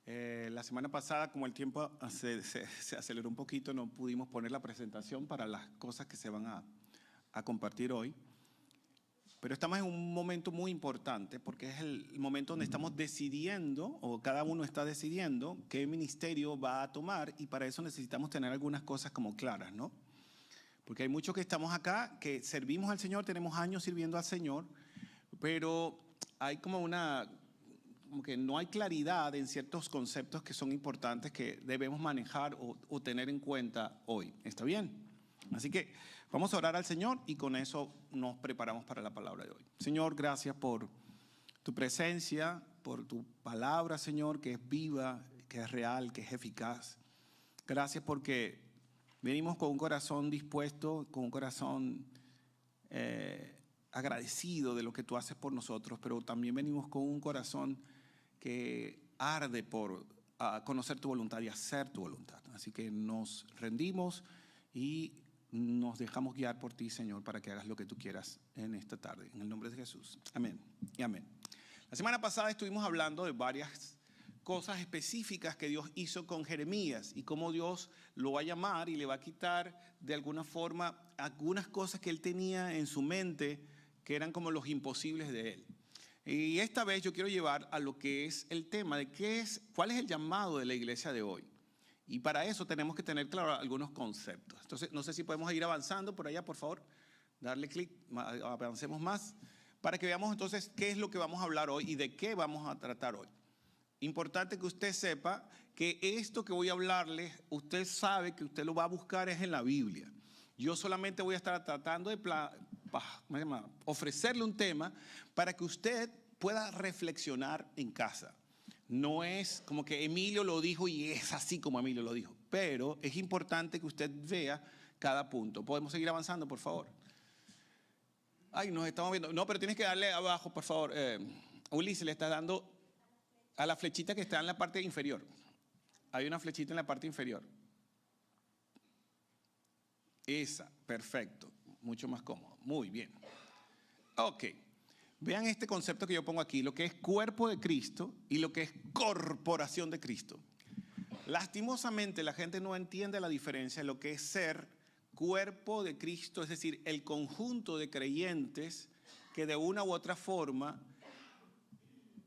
La semana pasada, como el tiempo se aceleró un poquito, no pudimos poner la presentación para las cosas que se van a compartir hoy. Pero estamos en un momento muy importante porque es el momento donde estamos decidiendo, o cada uno está decidiendo, qué ministerio va a tomar, y para eso necesitamos tener algunas cosas como claras, ¿no? Porque hay muchos que estamos acá, que servimos al Señor, tenemos años sirviendo al Señor, pero hay como que no hay claridad en ciertos conceptos que son importantes que debemos manejar o tener en cuenta hoy. ¿Está bien? Así que vamos a orar al Señor y con eso nos preparamos para la palabra de hoy. Señor, gracias por tu presencia, por tu palabra, Señor, que es viva, que es real, que es eficaz. Gracias porque venimos con un corazón dispuesto, con un corazón agradecido de lo que tú haces por nosotros, pero también venimos con un corazón que arde por conocer tu voluntad y hacer tu voluntad. Así que nos rendimos y nos dejamos guiar por ti, Señor, para que hagas lo que tú quieras en esta tarde. En el nombre de Jesús. Amén y amén. La semana pasada estuvimos hablando de varias cosas específicas que Dios hizo con Jeremías y cómo Dios lo va a llamar y le va a quitar de alguna forma algunas cosas que él tenía en su mente que eran como los imposibles de él. Y esta vez yo quiero llevar a lo que es el tema de cuál es el llamado de la iglesia de hoy. Y para eso tenemos que tener claro algunos conceptos. Entonces, no sé si podemos ir avanzando por allá, por favor. Darle clic, avancemos más, para que veamos entonces qué es lo que vamos a hablar hoy y de qué vamos a tratar hoy. Importante que usted sepa que esto que voy a hablarle, usted sabe que usted lo va a buscar es en la Biblia. Yo solamente voy a estar tratando de ofrecerle un tema para que usted pueda reflexionar en casa. No es como que Emilio lo dijo y es así como Emilio lo dijo, pero es importante que usted vea cada punto. ¿Podemos seguir avanzando, por favor? Ay, nos estamos viendo. No, pero tienes que darle abajo, por favor. Ulises, le está dando a la flechita que está en la parte inferior. Hay una flechita en la parte inferior. Esa, perfecto. Mucho más cómodo. Muy bien. Ok. Vean este concepto que yo pongo aquí, lo que es cuerpo de Cristo y lo que es corporación de Cristo. Lastimosamente la gente no entiende la diferencia de lo que es ser cuerpo de Cristo, es decir, el conjunto de creyentes que de una u otra forma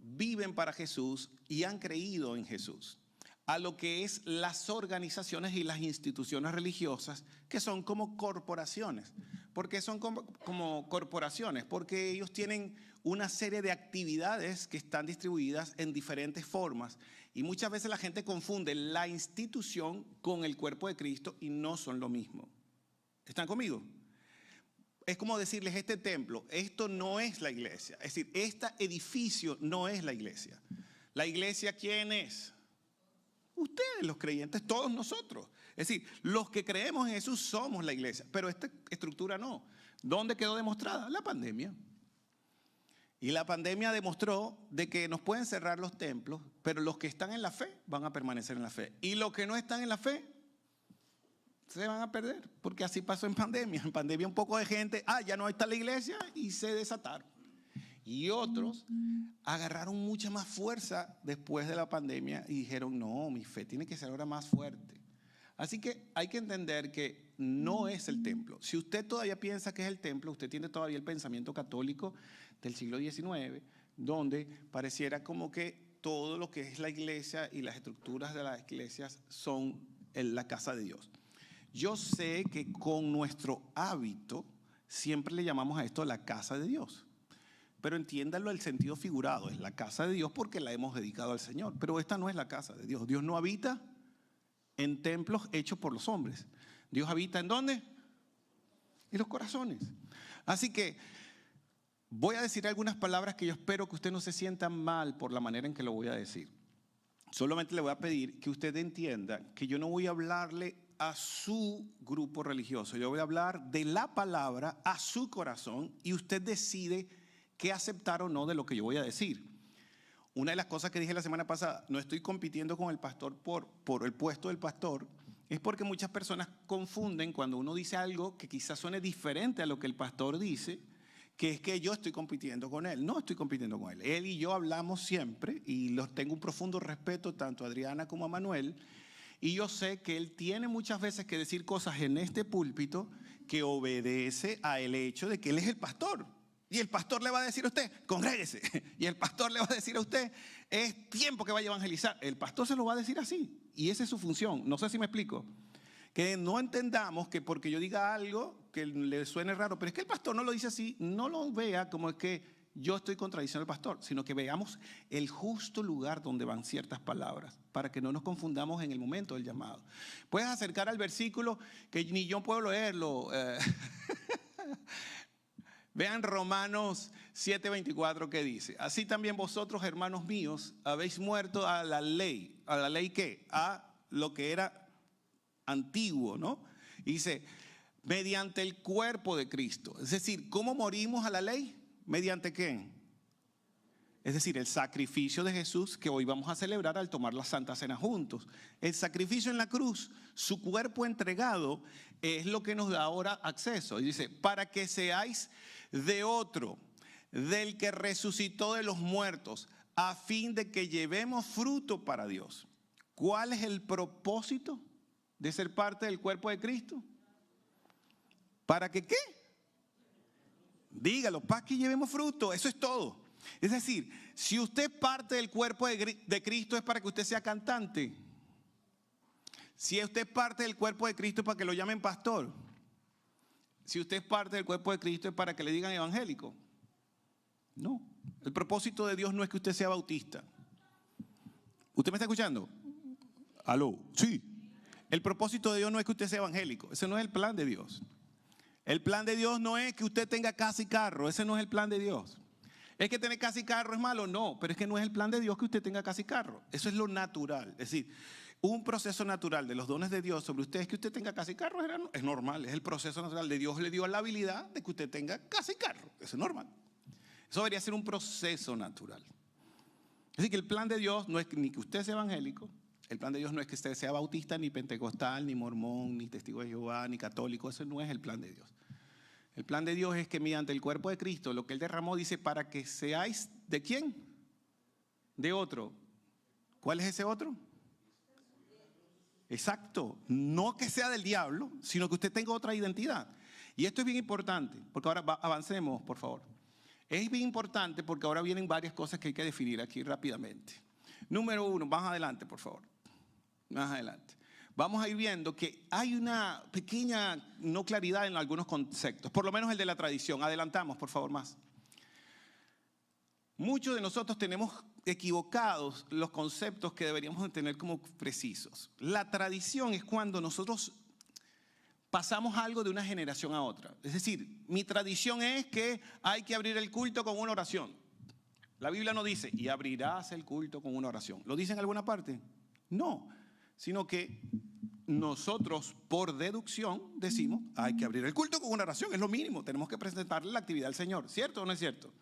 viven para Jesús y han creído en Jesús, a lo que es las organizaciones y las instituciones religiosas que son como corporaciones. ¿Por qué son como corporaciones? Porque ellos tienen una serie de actividades que están distribuidas en diferentes formas y muchas veces la gente confunde la institución con el cuerpo de Cristo y no son lo mismo. ¿Están conmigo? Es como decirles, este templo, esto no es la iglesia. Es decir, este edificio no es la iglesia. ¿La iglesia quién es? Ustedes, los creyentes, todos nosotros. Es decir, los que creemos en Jesús somos la iglesia, pero esta estructura no. ¿Dónde quedó demostrada? La pandemia. Y la pandemia demostró de que nos pueden cerrar los templos, pero los que están en la fe van a permanecer en la fe. Y los que no están en la fe se van a perder, porque así pasó en pandemia. En pandemia un poco de gente, ya no está la iglesia y se desataron. Y otros agarraron mucha más fuerza después de la pandemia y dijeron, no, mi fe tiene que ser ahora más fuerte. Así que hay que entender que no es el templo. Si usted todavía piensa que es el templo, usted tiene todavía el pensamiento católico del siglo XIX, donde pareciera como que todo lo que es la iglesia y las estructuras de las iglesias son la casa de Dios. Yo sé que con nuestro hábito siempre le llamamos a esto la casa de Dios. Pero entiéndalo el sentido figurado, es la casa de Dios porque la hemos dedicado al Señor. Pero esta no es la casa de Dios. Dios no habita en templos hechos por los hombres. Dios habita ¿en dónde? En los corazones. Así que voy a decir algunas palabras que yo espero que usted no se sienta mal por la manera en que lo voy a decir. Solamente le voy a pedir que usted entienda que yo no voy a hablarle a su grupo religioso. Yo voy a hablar de la palabra a su corazón y usted decide qué aceptar o no de lo que yo voy a decir. Una de las cosas que dije la semana pasada, no estoy compitiendo con el pastor por el puesto del pastor, es porque muchas personas confunden cuando uno dice algo que quizás suene diferente a lo que el pastor dice, que es que yo estoy compitiendo con él. No estoy compitiendo con él. Él y yo hablamos siempre y los tengo un profundo respeto tanto a Adriana como a Manuel. Y yo sé que él tiene muchas veces que decir cosas en este púlpito que obedece al hecho de que él es el pastor. Y el pastor le va a decir a usted, congréguese. Y el pastor le va a decir a usted, es tiempo que vaya a evangelizar. El pastor se lo va a decir así. Y esa es su función. No sé si me explico. Que no entendamos que porque yo diga algo que le suene raro, pero es que el pastor no lo dice así, no lo vea como es que yo estoy contradiciendo al pastor, sino que veamos el justo lugar donde van ciertas palabras, para que no nos confundamos en el momento del llamado. Puedes acercar al versículo que ni yo puedo leerlo. Vean Romanos 7:24 que dice, así también vosotros, hermanos míos, habéis muerto a la ley. ¿A la ley qué? A lo que era antiguo, ¿no? Y dice, mediante el cuerpo de Cristo. Es decir, ¿cómo morimos a la ley? ¿Mediante qué? Es decir, el sacrificio de Jesús que hoy vamos a celebrar al tomar la Santa Cena juntos. El sacrificio en la cruz, su cuerpo entregado, es lo que nos da ahora acceso. Y dice, para que seáis de otro, del que resucitó de los muertos, a fin de que llevemos fruto para Dios. ¿Cuál es el propósito de ser parte del cuerpo de Cristo? ¿Para que qué? Dígalo, para que llevemos fruto, eso es todo. Es decir, si usted es parte del cuerpo de Cristo es para que usted sea cantante. Si usted es parte del cuerpo de Cristo es para que lo llamen pastor. Si usted es parte del cuerpo de Cristo es para que le digan evangélico. No, el propósito de Dios no es que usted sea bautista. ¿Usted me está escuchando? ¿Aló? Sí. El propósito de Dios no es que usted sea evangélico. Ese no es el plan de Dios. El plan de Dios no es que usted tenga casa y carro. Ese no es el plan de Dios. ¿Es que tener casa y carro es malo? No, pero es que no es el plan de Dios que usted tenga casa y carro. Eso es lo natural. Es decir, un proceso natural de los dones de Dios sobre usted es que usted tenga casa y carro. Es normal, es el proceso natural de Dios. Le dio la habilidad de que usted tenga casa y carro. Eso es normal. Eso debería ser un proceso natural. Así que el plan de Dios no es ni que usted sea evangélico. El plan de Dios no es que usted sea bautista, ni pentecostal, ni mormón, ni testigo de Jehová, ni católico. Ese no es el plan de Dios. El plan de Dios es que mediante el cuerpo de Cristo, lo que Él derramó, dice, para que seáis, ¿de quién? De otro. ¿Cuál es ese otro? Exacto. No que sea del diablo, sino que usted tenga otra identidad. Y esto es bien importante, porque ahora avancemos, por favor. Es bien importante porque ahora vienen varias cosas que hay que definir aquí rápidamente. Número uno, más adelante, por favor. Más adelante. Vamos a ir viendo que hay una pequeña no claridad en algunos conceptos, por lo menos el de la tradición. Adelantamos, por favor, más. Muchos de nosotros tenemos equivocados los conceptos que deberíamos tener como precisos. La tradición es cuando nosotros pasamos algo de una generación a otra. Es decir, mi tradición es que hay que abrir el culto con una oración. La Biblia no dice, y abrirás el culto con una oración. ¿Lo dice en alguna parte? No, sino que nosotros por deducción decimos, hay que abrir el culto con una oración, es lo mínimo, tenemos que presentarle la actividad al Señor, ¿cierto o no es cierto?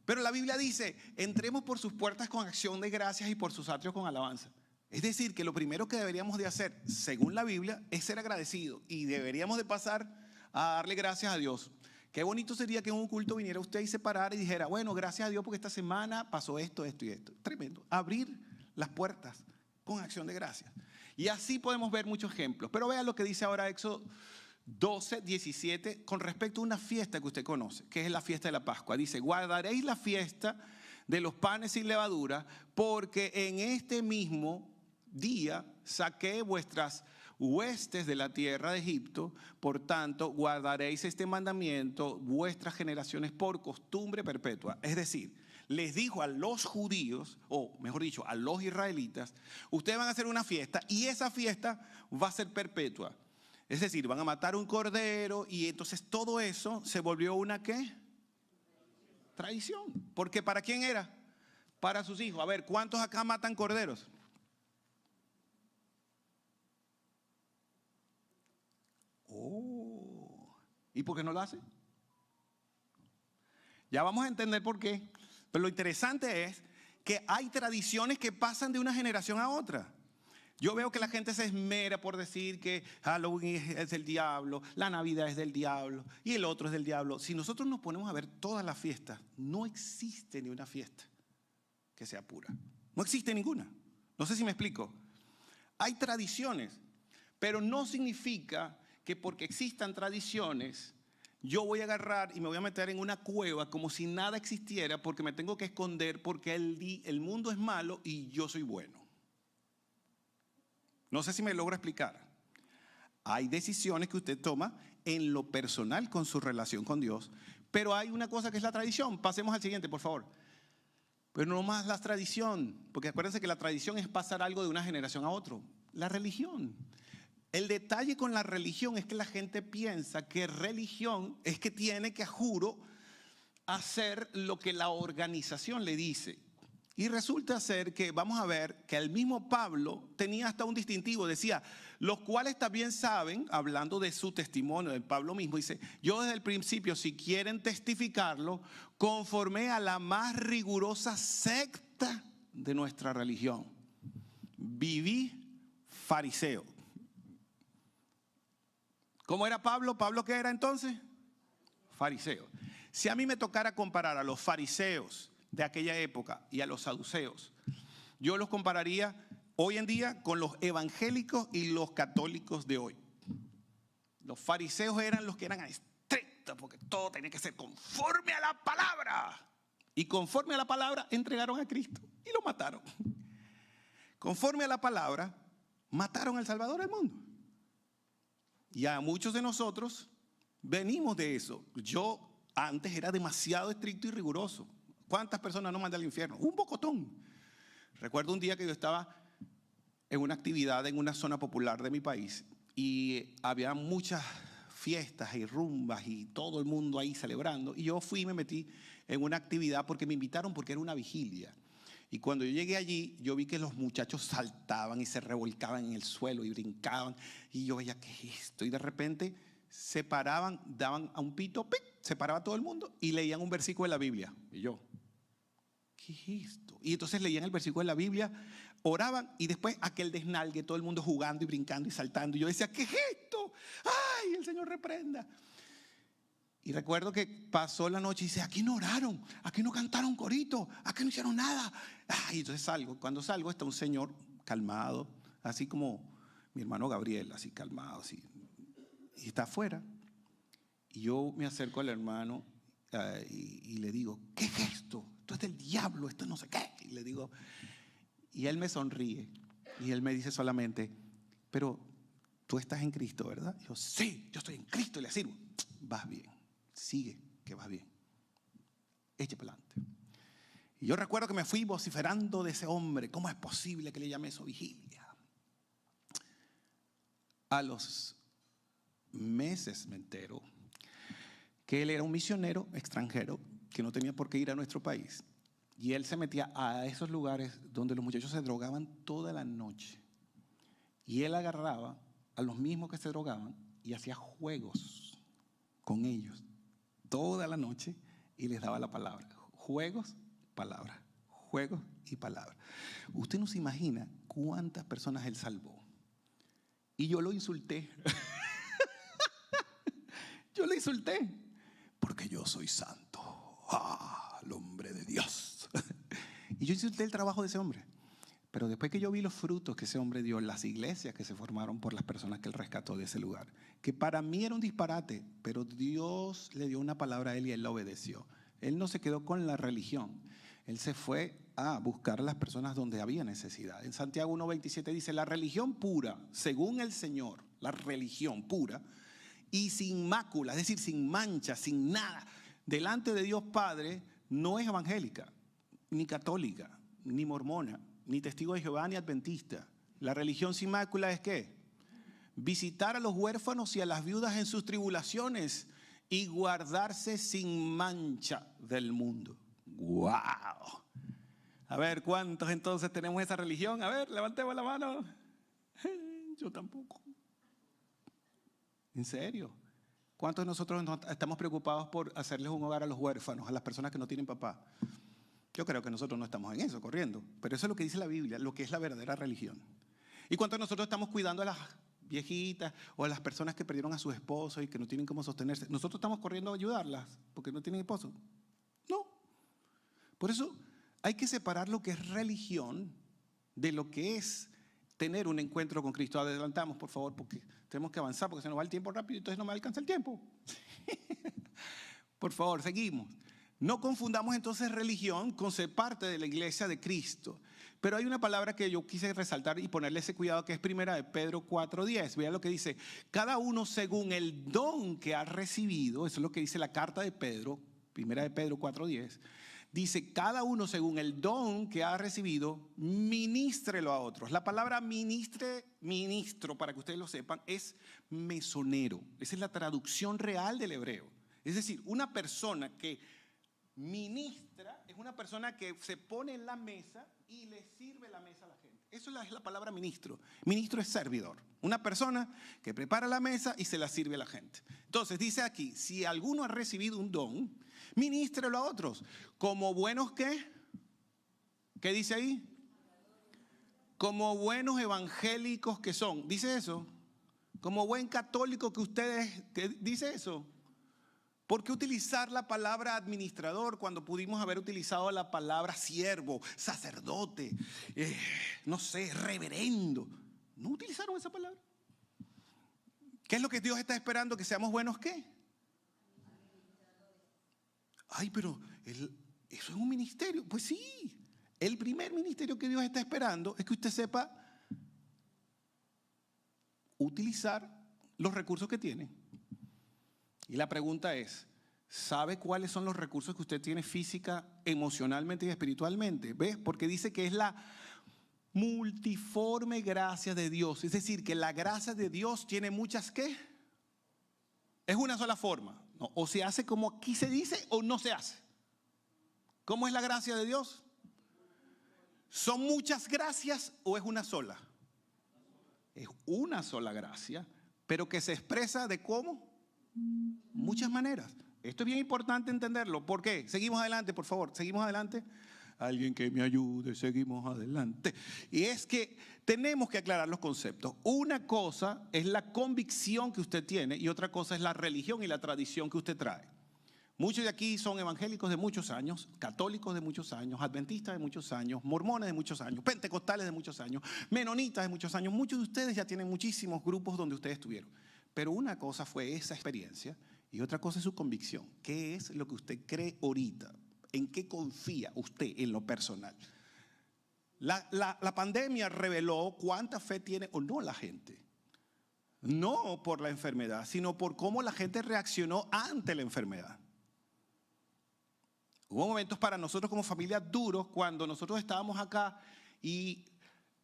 Pero la Biblia dice, entremos por sus puertas con acción de gracias y por sus atrios con alabanza. Es decir, que lo primero que deberíamos de hacer, según la Biblia, es ser agradecidos y deberíamos de pasar a darle gracias a Dios. Qué bonito sería que en un culto viniera usted y se parara y dijera, bueno, gracias a Dios porque esta semana pasó esto, esto y esto. Tremendo. Abrir las puertas con acción de gracias. Y así podemos ver muchos ejemplos. Pero vea lo que dice ahora Éxodo 12, 17 con respecto a una fiesta que usted conoce, que es la fiesta de la Pascua. Dice, guardaréis la fiesta de los panes sin levadura, porque en este mismo día saqué vuestras huestes de la tierra de Egipto, por tanto guardaréis este mandamiento vuestras generaciones por costumbre perpetua. Es decir, les dijo a los judíos, o mejor dicho, a los israelitas, ustedes van a hacer una fiesta y esa fiesta va a ser perpetua. Es decir, van a matar un cordero y entonces todo eso se volvió una ¿qué? Tradición. Porque ¿para quién era? Para sus hijos. A ver, ¿cuántos acá matan corderos? Oh, ¿y por qué no lo hace? Ya vamos a entender por qué. Pero lo interesante es que hay tradiciones que pasan de una generación a otra. Yo veo que la gente se esmera por decir que Halloween es del diablo, la Navidad es del diablo y el otro es del diablo. Si nosotros nos ponemos a ver todas las fiestas, no existe ni una fiesta que sea pura. No existe ninguna. No sé si me explico. Hay tradiciones, pero no significa que porque existan tradiciones, yo voy a agarrar y me voy a meter en una cueva como si nada existiera porque me tengo que esconder porque el mundo es malo y yo soy bueno. No sé si me logro explicar. Hay decisiones que usted toma en lo personal con su relación con Dios, pero hay una cosa que es la tradición. Pasemos al siguiente, por favor. Pero no más la tradición, porque acuérdense que la tradición es pasar algo de una generación a otra. La religión. El detalle con la religión es que la gente piensa que religión es que tiene que, juro, hacer lo que la organización le dice. Y resulta ser que, vamos a ver, que el mismo Pablo tenía hasta un distintivo, decía, los cuales también saben, hablando de su testimonio, de Pablo mismo, dice, yo desde el principio, si quieren testificarlo, conformé a la más rigurosa secta de nuestra religión. Viví fariseo. ¿Cómo era Pablo? ¿Pablo qué era entonces? Fariseo. Si a mí me tocara comparar a los fariseos de aquella época y a los saduceos, yo los compararía hoy en día con los evangélicos y los católicos de hoy. Los fariseos eran los que eran estrictos porque todo tenía que ser conforme a la palabra. Y conforme a la palabra entregaron a Cristo y lo mataron. Conforme a la palabra mataron al Salvador del mundo. Y a muchos de nosotros venimos de eso. Yo antes era demasiado estricto y riguroso. ¿Cuántas personas no mandé al infierno? Un pocotón. Recuerdo un día que yo estaba en una actividad en una zona popular de mi país y había muchas fiestas y rumbas y todo el mundo ahí celebrando. Y yo fui y me metí en una actividad porque me invitaron porque era una vigilia. Y cuando yo llegué allí, yo vi que los muchachos saltaban y se revolcaban en el suelo y brincaban. Y yo veía, ¿qué es esto? Y de repente se paraban, daban a un pito, ¡pic! Se paraba todo el mundo y leían un versículo de la Biblia. Y yo, ¿qué es esto? Y entonces leían el versículo de la Biblia, oraban y después aquel desnalgue, todo el mundo jugando y brincando y saltando. Y yo decía, ¿qué es esto? ¡Ay, el Señor reprenda! Y recuerdo que pasó la noche y dice, aquí no oraron, aquí no cantaron corito, aquí no hicieron nada. Y entonces salgo, cuando salgo está un señor calmado, así como mi hermano Gabriel, así calmado, así. Y está afuera. Y yo me acerco al hermano y le digo, ¿qué es esto? Esto es del diablo, esto no sé qué. Y le digo, y él me sonríe y él me dice solamente, pero tú estás en Cristo, ¿verdad? Y yo, sí, yo estoy en Cristo y le sirvo. Vas bien. Sigue, que vas bien. Eche para adelante. Y yo recuerdo que me fui vociferando de ese hombre. ¿Cómo es posible que le llame eso vigilia? A los meses me entero que él era un misionero extranjero que no tenía por qué ir a nuestro país. Y él se metía a esos lugares donde los muchachos se drogaban toda la noche. Y él agarraba a los mismos que se drogaban y hacía juegos con ellos toda la noche y les daba la palabra. Juegos, palabra. Juegos y palabra. Usted no se imagina cuántas personas él salvó. Y yo lo insulté. Yo le insulté. Porque yo soy santo. El hombre de Dios. Y yo insulté el trabajo de ese hombre. Pero después que yo vi los frutos que ese hombre dio, las iglesias que se formaron por las personas que él rescató de ese lugar, que para mí era un disparate, pero Dios le dio una palabra a él y él la obedeció. Él no se quedó con la religión, él se fue a buscar a las personas donde había necesidad. En Santiago 1:27 dice, la religión pura, según el Señor, la religión pura y sin mácula, es decir, sin mancha, sin nada, delante de Dios Padre, no es evangélica, ni católica, ni mormona, ni testigo de Jehová, ni adventista. La religión sin mácula es ¿qué? Visitar a los huérfanos y a las viudas en sus tribulaciones y guardarse sin mancha del mundo. ¡Wow! A ver, ¿cuántos entonces tenemos esa religión? A ver, levantemos la mano. Yo tampoco. ¿En serio? ¿Cuántos de nosotros estamos preocupados por hacerles un hogar a los huérfanos, a las personas que no tienen papá? Yo creo que nosotros no estamos en eso, corriendo. Pero eso es lo que dice la Biblia, lo que es la verdadera religión. ¿Y cuántos de nosotros estamos cuidando a las viejitas o a las personas que perdieron a sus esposos y que no tienen cómo sostenerse? ¿Nosotros estamos corriendo a ayudarlas porque no tienen esposo? No. Por eso hay que separar lo que es religión de lo que es tener un encuentro con Cristo. Adelantamos, por favor, porque tenemos que avanzar, porque se nos va el tiempo rápido y entonces no me alcanza el tiempo. Por favor, seguimos. No confundamos entonces religión con ser parte de la iglesia de Cristo. Pero hay una palabra que yo quise resaltar y ponerle ese cuidado, que es primera de Pedro 4:10. Vean lo que dice: cada uno según el don que ha recibido. Eso es lo que dice la carta de Pedro, primera de Pedro 4:10. Dice: cada uno según el don que ha recibido, ministrelo a otros. La palabra ministro, para que ustedes lo sepan, es mesonero. Esa es la traducción real del hebreo. Es decir, una persona que ministra es una persona que se pone en la mesa y le sirve la mesa a la gente. Eso es la palabra ministro. Ministro es servidor. Una persona que prepara la mesa y se la sirve a la gente. Entonces dice aquí: si alguno ha recibido un don, ministrelo a otros. Como buenos, ¿qué? ¿Qué dice ahí? Como buenos evangélicos que son. ¿Dice eso? Como buen católico que ustedes, ¿qué dice eso? ¿Por qué utilizar la palabra administrador cuando pudimos haber utilizado la palabra siervo, sacerdote, no sé, reverendo? No utilizaron esa palabra. ¿Qué es lo que Dios está esperando? ¿Que seamos buenos qué? Ay, pero eso es un ministerio. Pues sí, el primer ministerio que Dios está esperando es que usted sepa utilizar los recursos que tiene. Y la pregunta es: ¿sabe cuáles son los recursos que usted tiene física, emocionalmente y espiritualmente? ¿Ves? Porque dice que es la multiforme gracia de Dios. Es decir, que la gracia de Dios tiene muchas ¿qué? Es una sola forma. No, o se hace como aquí se dice o no se hace. ¿Cómo es la gracia de Dios? ¿Son muchas gracias o es una sola? Es una sola gracia, pero que se expresa de ¿cómo? Muchas maneras. Esto es bien importante entenderlo. ¿Por qué? Seguimos adelante, por favor. Seguimos adelante. Alguien que me ayude, seguimos adelante. Y es que tenemos que aclarar los conceptos. Una cosa es la convicción que usted tiene y otra cosa es la religión y la tradición que usted trae. Muchos de aquí son evangélicos de muchos años, católicos de muchos años, adventistas de muchos años, mormones de muchos años, pentecostales de muchos años, menonitas de muchos años. Muchos de ustedes ya tienen muchísimos grupos donde ustedes estuvieron. Pero una cosa fue esa experiencia y otra cosa es su convicción. ¿Qué es lo que usted cree ahorita? ¿En qué confía usted en lo personal? La pandemia reveló cuánta fe tiene o no la gente. No por la enfermedad, sino por cómo la gente reaccionó ante la enfermedad. Hubo momentos para nosotros como familia duros cuando nosotros estábamos acá y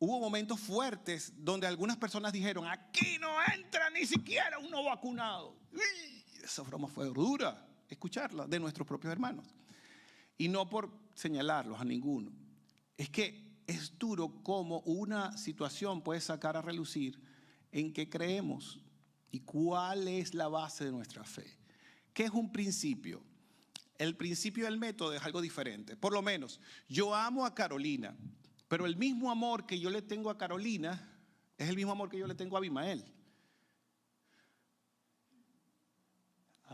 hubo momentos fuertes donde algunas personas dijeron: aquí no entra ni siquiera un no vacunado. ¡Uy! Esa broma fue dura, escucharla de nuestros propios hermanos. Y no por señalarlos a ninguno. Es que es duro cómo una situación puede sacar a relucir en qué creemos y cuál es la base de nuestra fe. ¿Qué es un principio? El principio del método es algo diferente. Por lo menos, yo amo a Carolina, pero el mismo amor que yo le tengo a Carolina es el mismo amor que yo le tengo a Abimael.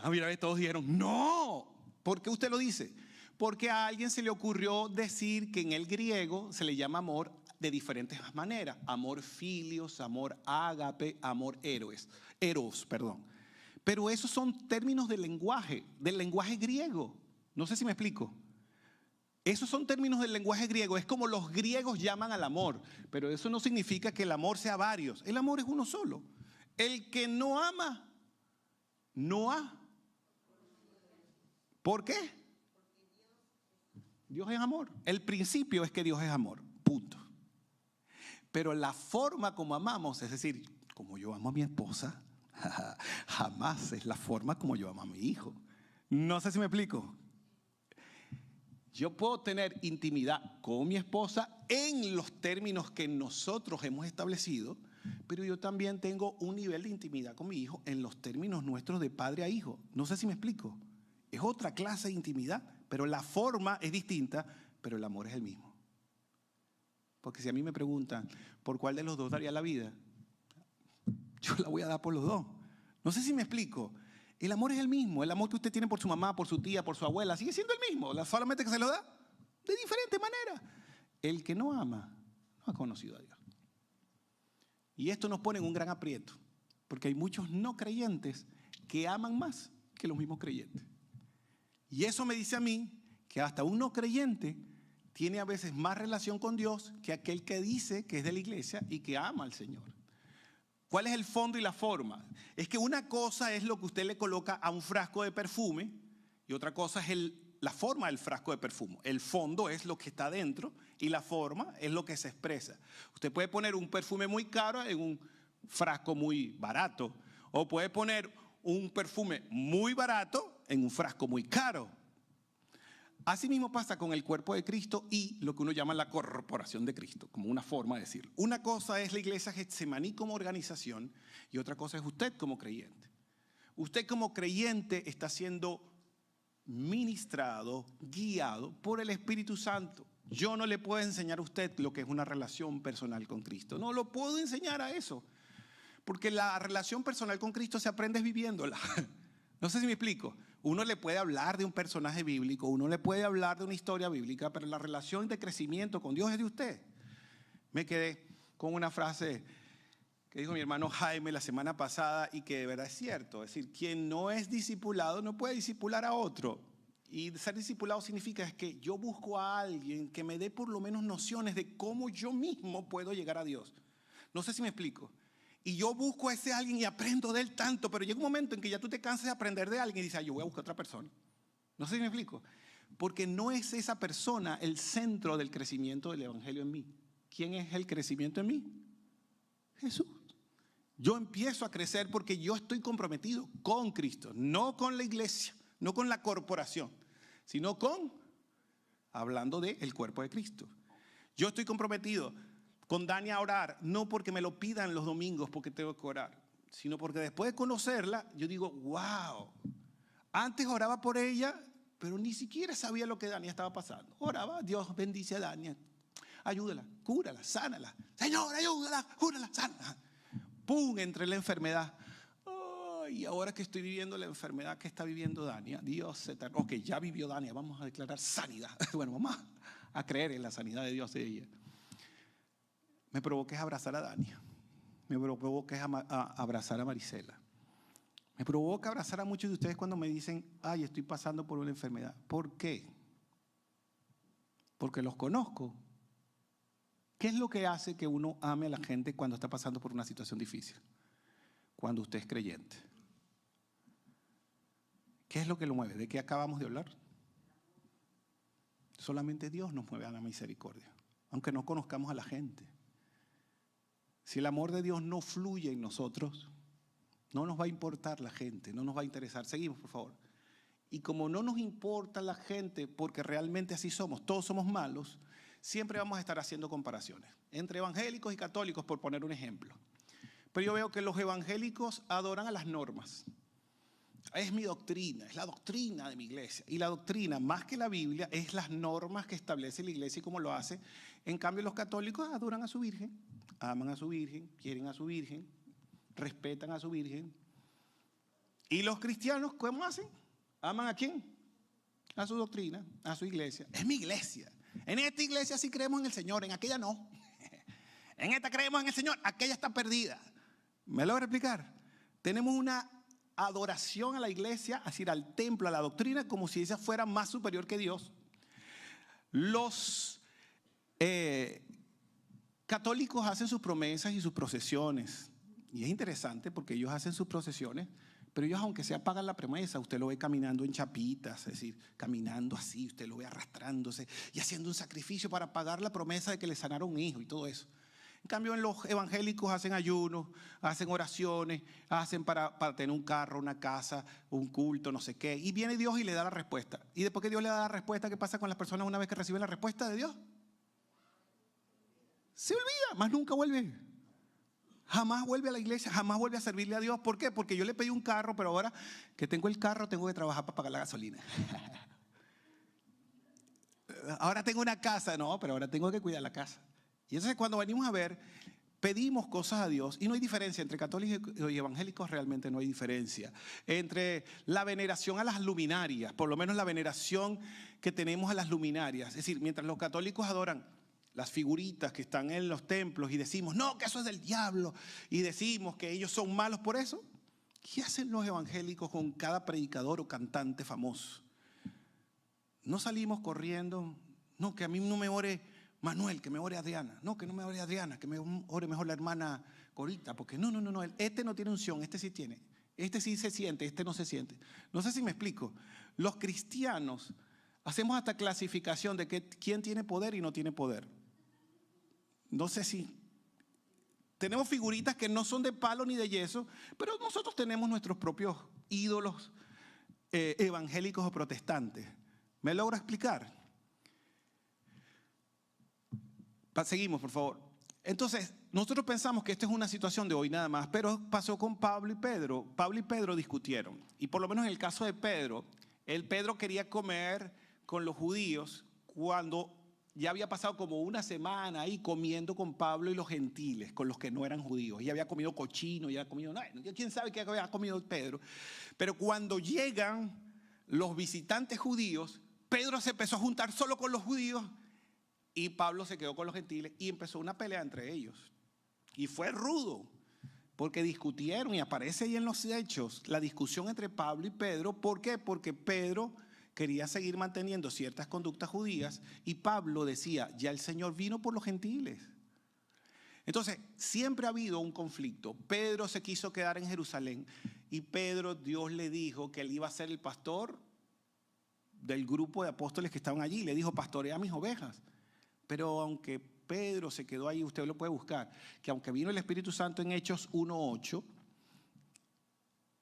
Mira, todos dijeron, no. ¿Por qué usted lo dice? Porque a alguien se le ocurrió decir que en el griego se le llama amor de diferentes maneras. Amor filios, amor ágape, amor eros, perdón. Pero esos son términos del lenguaje griego. No sé si me explico. Esos son términos del lenguaje griego. Es como los griegos llaman al amor. Pero eso no significa que el amor sea varios. El amor es uno solo. El que no ama, no ha. ¿Por qué? Dios es amor. El principio es que Dios es amor. Punto. Pero la forma como amamos, es decir, como yo amo a mi esposa, jamás es la forma como yo amo a mi hijo. No sé si me explico. Yo puedo tener intimidad con mi esposa en los términos que nosotros hemos establecido, pero yo también tengo un nivel de intimidad con mi hijo en los términos nuestros de padre a hijo. No sé si me explico. Es otra clase de intimidad, pero la forma es distinta, pero el amor es el mismo. Porque si a mí me preguntan por cuál de los dos daría la vida, yo la voy a dar por los dos. No sé si me explico. El amor es el mismo. El amor que usted tiene por su mamá, por su tía, por su abuela, sigue siendo el mismo. Solamente que se lo da de diferente manera. El que no ama, no ha conocido a Dios. Y esto nos pone en un gran aprieto. Porque hay muchos no creyentes que aman más que los mismos creyentes. Y eso me dice a mí que hasta un no creyente tiene a veces más relación con Dios que aquel que dice que es de la iglesia y que ama al Señor. ¿Cuál es el fondo y la forma? Es que una cosa es lo que usted le coloca a un frasco de perfume y otra cosa es la forma del frasco de perfume. El fondo es lo que está dentro y la forma es lo que se expresa. Usted puede poner un perfume muy caro en un frasco muy barato o puede poner un perfume muy barato en un frasco muy caro. Así mismo pasa con el cuerpo de Cristo y lo que uno llama la corporación de Cristo, como una forma de decirlo. Una cosa es la iglesia Getsemaní como organización y otra cosa es usted como creyente. Usted como creyente está siendo ministrado, guiado por el Espíritu Santo. Yo no le puedo enseñar a usted lo que es una relación personal con Cristo. No lo puedo enseñar a eso. Porque la relación personal con Cristo se aprende viviéndola. No sé si me explico. Uno le puede hablar de un personaje bíblico, uno le puede hablar de una historia bíblica, pero la relación de crecimiento con Dios es de usted. Me quedé con una frase que dijo mi hermano Jaime la semana pasada y que de verdad es cierto. Es decir, quien no es discipulado no puede discipular a otro. Y ser discipulado significa es que yo busco a alguien que me dé por lo menos nociones de cómo yo mismo puedo llegar a Dios. No sé si me explico. Y yo busco a ese alguien y aprendo de él tanto, pero llega un momento en que ya tú te cansas de aprender de alguien y dices, yo voy a buscar a otra persona. No sé si me explico. Porque no es esa persona el centro del crecimiento del evangelio en mí. ¿Quién es el crecimiento en mí? Jesús. Yo empiezo a crecer porque yo estoy comprometido con Cristo, no con la iglesia, no con la corporación, sino hablando del cuerpo de Cristo. Yo estoy comprometido con Dani a orar, no porque me lo pidan los domingos porque tengo que orar, sino porque después de conocerla, yo digo, wow, antes oraba por ella, pero ni siquiera sabía lo que Dani estaba pasando. Oraba, Dios bendice a Dani, ayúdala, cúrala, sánala. Señor, ayúdala, cúrala, sánala. ¡Pum! Entré en la enfermedad. Oh, y ahora que estoy viviendo la enfermedad que está viviendo Dania, Dios eterno. Ok, ya vivió Dania, vamos a declarar sanidad. Bueno, vamos a creer en la sanidad de Dios de ella. Me provoqué abrazar a Dania. Me provoqué abrazar a Marisela. Me provoca abrazar a muchos de ustedes cuando me dicen, ay, estoy pasando por una enfermedad. ¿Por qué? Porque los conozco. ¿Qué es lo que hace que uno ame a la gente cuando está pasando por una situación difícil? Cuando usted es creyente. ¿Qué es lo que lo mueve? ¿De qué acabamos de hablar? Solamente Dios nos mueve a la misericordia, aunque no conozcamos a la gente. Si el amor de Dios no fluye en nosotros, no nos va a importar la gente, no nos va a interesar. Seguimos, por favor. Y como no nos importa la gente, porque realmente así somos, todos somos malos, siempre vamos a estar haciendo comparaciones entre evangélicos y católicos, por poner un ejemplo. Pero yo veo que los evangélicos adoran a las normas. Es mi doctrina, es la doctrina de mi iglesia. Y la doctrina, más que la Biblia, es las normas que establece la iglesia y cómo lo hace. En cambio, los católicos adoran a su virgen, aman a su virgen, quieren a su virgen, respetan a su virgen. ¿Y los cristianos cómo hacen? ¿Aman a quién? A su doctrina, a su iglesia. Es mi iglesia. En esta iglesia sí creemos en el Señor, en aquella no. En esta creemos en el Señor, aquella está perdida. ¿Me logro explicar? Tenemos una adoración a la iglesia, es decir, al templo, a la doctrina, como si esa fuera más superior que Dios. Los católicos hacen sus promesas y sus procesiones. Y es interesante porque ellos hacen sus procesiones, pero ellos, aunque sea, pagan la promesa. Usted lo ve caminando en chapitas, es decir, caminando así, usted lo ve arrastrándose y haciendo un sacrificio para pagar la promesa de que le sanaron un hijo y todo eso. En cambio, en los evangélicos hacen ayunos, hacen oraciones, hacen para tener un carro, una casa, un culto, no sé qué. Y viene Dios y le da la respuesta. Y después que Dios le da la respuesta, ¿qué pasa con las personas una vez que reciben la respuesta de Dios? Se olvida, más nunca vuelve. Jamás vuelve a la iglesia, jamás vuelve a servirle a Dios. ¿Por qué? Porque yo le pedí un carro, pero ahora que tengo el carro tengo que trabajar para pagar la gasolina. Ahora tengo una casa, no, pero ahora tengo que cuidar la casa. Y entonces cuando venimos a ver, pedimos cosas a Dios y no hay diferencia entre católicos y evangélicos, realmente no hay diferencia. Entre la veneración a las luminarias, por lo menos la veneración que tenemos a las luminarias. Es decir, mientras los católicos adoran las figuritas que están en los templos y decimos, no, que eso es del diablo, y decimos que ellos son malos por eso, ¿qué hacen los evangélicos con cada predicador o cantante famoso? No salimos corriendo, no, que a mí no me ore Manuel, que me ore Adriana. No, que no me ore Adriana, que me ore mejor la hermana Corita, porque no, este no tiene unción, este sí tiene. Este sí se siente, este no se siente. No sé si me explico. Los cristianos hacemos hasta clasificación de quién tiene poder y no tiene poder. No sé si tenemos figuritas que no son de palo ni de yeso, pero nosotros tenemos nuestros propios ídolos evangélicos o protestantes. ¿Me logro explicar? Seguimos, por favor. Entonces, nosotros pensamos que esta es una situación de hoy nada más, pero pasó con Pablo y Pedro. Pablo y Pedro discutieron. Y por lo menos en el caso de Pedro, Pedro quería comer con los judíos cuando ya había pasado como una semana ahí comiendo con Pablo y los gentiles, con los que no eran judíos. Y había comido cochino, y había comido, no, quién sabe qué había comido Pedro. Pero cuando llegan los visitantes judíos, Pedro se empezó a juntar solo con los judíos y Pablo se quedó con los gentiles y empezó una pelea entre ellos. Y fue rudo, porque discutieron y aparece ahí en los hechos la discusión entre Pablo y Pedro. ¿Por qué? Porque Pedro quería seguir manteniendo ciertas conductas judías y Pablo decía, ya el Señor vino por los gentiles. Entonces, siempre ha habido un conflicto. Pedro se quiso quedar en Jerusalén y Dios le dijo que él iba a ser el pastor del grupo de apóstoles que estaban allí. Le dijo, pastorea mis ovejas. Pero aunque Pedro se quedó ahí, usted lo puede buscar, que aunque vino el Espíritu Santo en Hechos 1:8,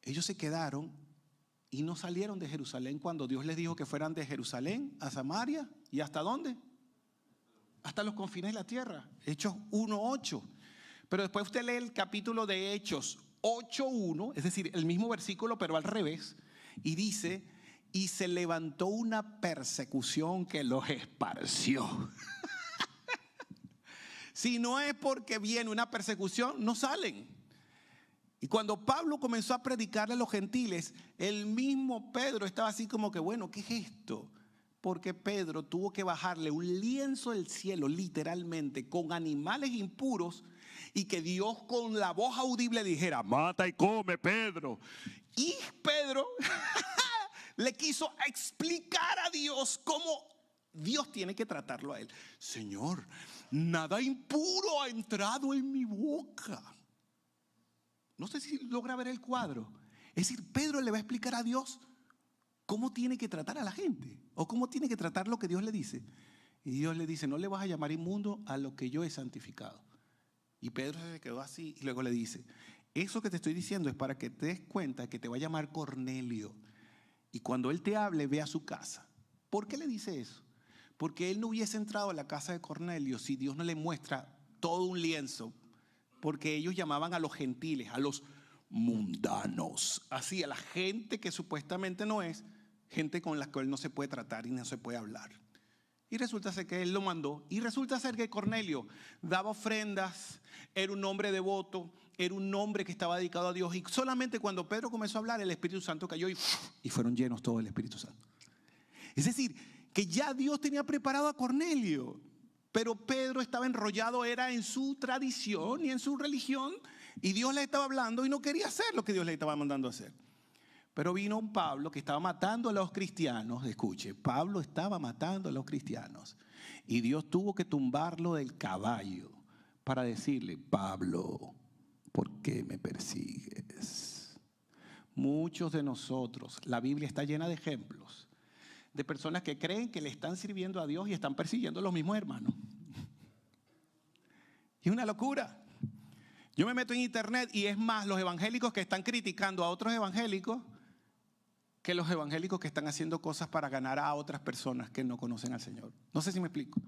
ellos se quedaron y no salieron de Jerusalén cuando Dios les dijo que fueran de Jerusalén a Samaria. ¿Y hasta dónde? Hasta los confines de la tierra. Hechos 1:8. Pero después usted lee el capítulo de Hechos 8:1, es decir, el mismo versículo pero al revés, y dice, y se levantó una persecución que los esparció. Si no es porque viene una persecución, no salen. Y cuando Pablo comenzó a predicarle a los gentiles, el mismo Pedro estaba así como que, bueno, ¿qué es esto? Porque Pedro tuvo que bajarle un lienzo del cielo, literalmente, con animales impuros, y que Dios con la voz audible dijera, mata y come, Pedro. Y Pedro le quiso explicar a Dios cómo Dios tiene que tratarlo a él. Señor, nada impuro ha entrado en mi boca. No sé si logra ver el cuadro. Es decir, Pedro le va a explicar a Dios cómo tiene que tratar a la gente o cómo tiene que tratar lo que Dios le dice. Y Dios le dice, no le vas a llamar inmundo a lo que yo he santificado. Y Pedro se quedó así y luego le dice, eso que te estoy diciendo es para que te des cuenta que te va a llamar Cornelio. Y cuando él te hable, ve a su casa. ¿Por qué le dice eso? Porque él no hubiese entrado a la casa de Cornelio si Dios no le muestra todo un lienzo. Porque ellos llamaban a los gentiles, a los mundanos. Así, a la gente que supuestamente no es, gente con la que él no se puede tratar y no se puede hablar. Y resulta ser que él lo mandó. Y resulta ser que Cornelio daba ofrendas, era un hombre devoto, era un hombre que estaba dedicado a Dios. Y solamente cuando Pedro comenzó a hablar, el Espíritu Santo cayó y fueron llenos todos del Espíritu Santo. Es decir, que ya Dios tenía preparado a Cornelio. Pero Pedro estaba enrollado, era en su tradición y en su religión. Y Dios le estaba hablando y no quería hacer lo que Dios le estaba mandando a hacer. Pero vino un Pablo que estaba matando a los cristianos. Escuche, Pablo estaba matando a los cristianos. Y Dios tuvo que tumbarlo del caballo para decirle, Pablo, ¿por qué me persigues? Muchos de nosotros, la Biblia está llena de ejemplos de personas que creen que le están sirviendo a Dios y están persiguiendo a los mismos hermanos. Y es una locura. Yo me meto en internet y es más los evangélicos que están criticando a otros evangélicos que los evangélicos que están haciendo cosas para ganar a otras personas que no conocen al Señor. No sé si me explico.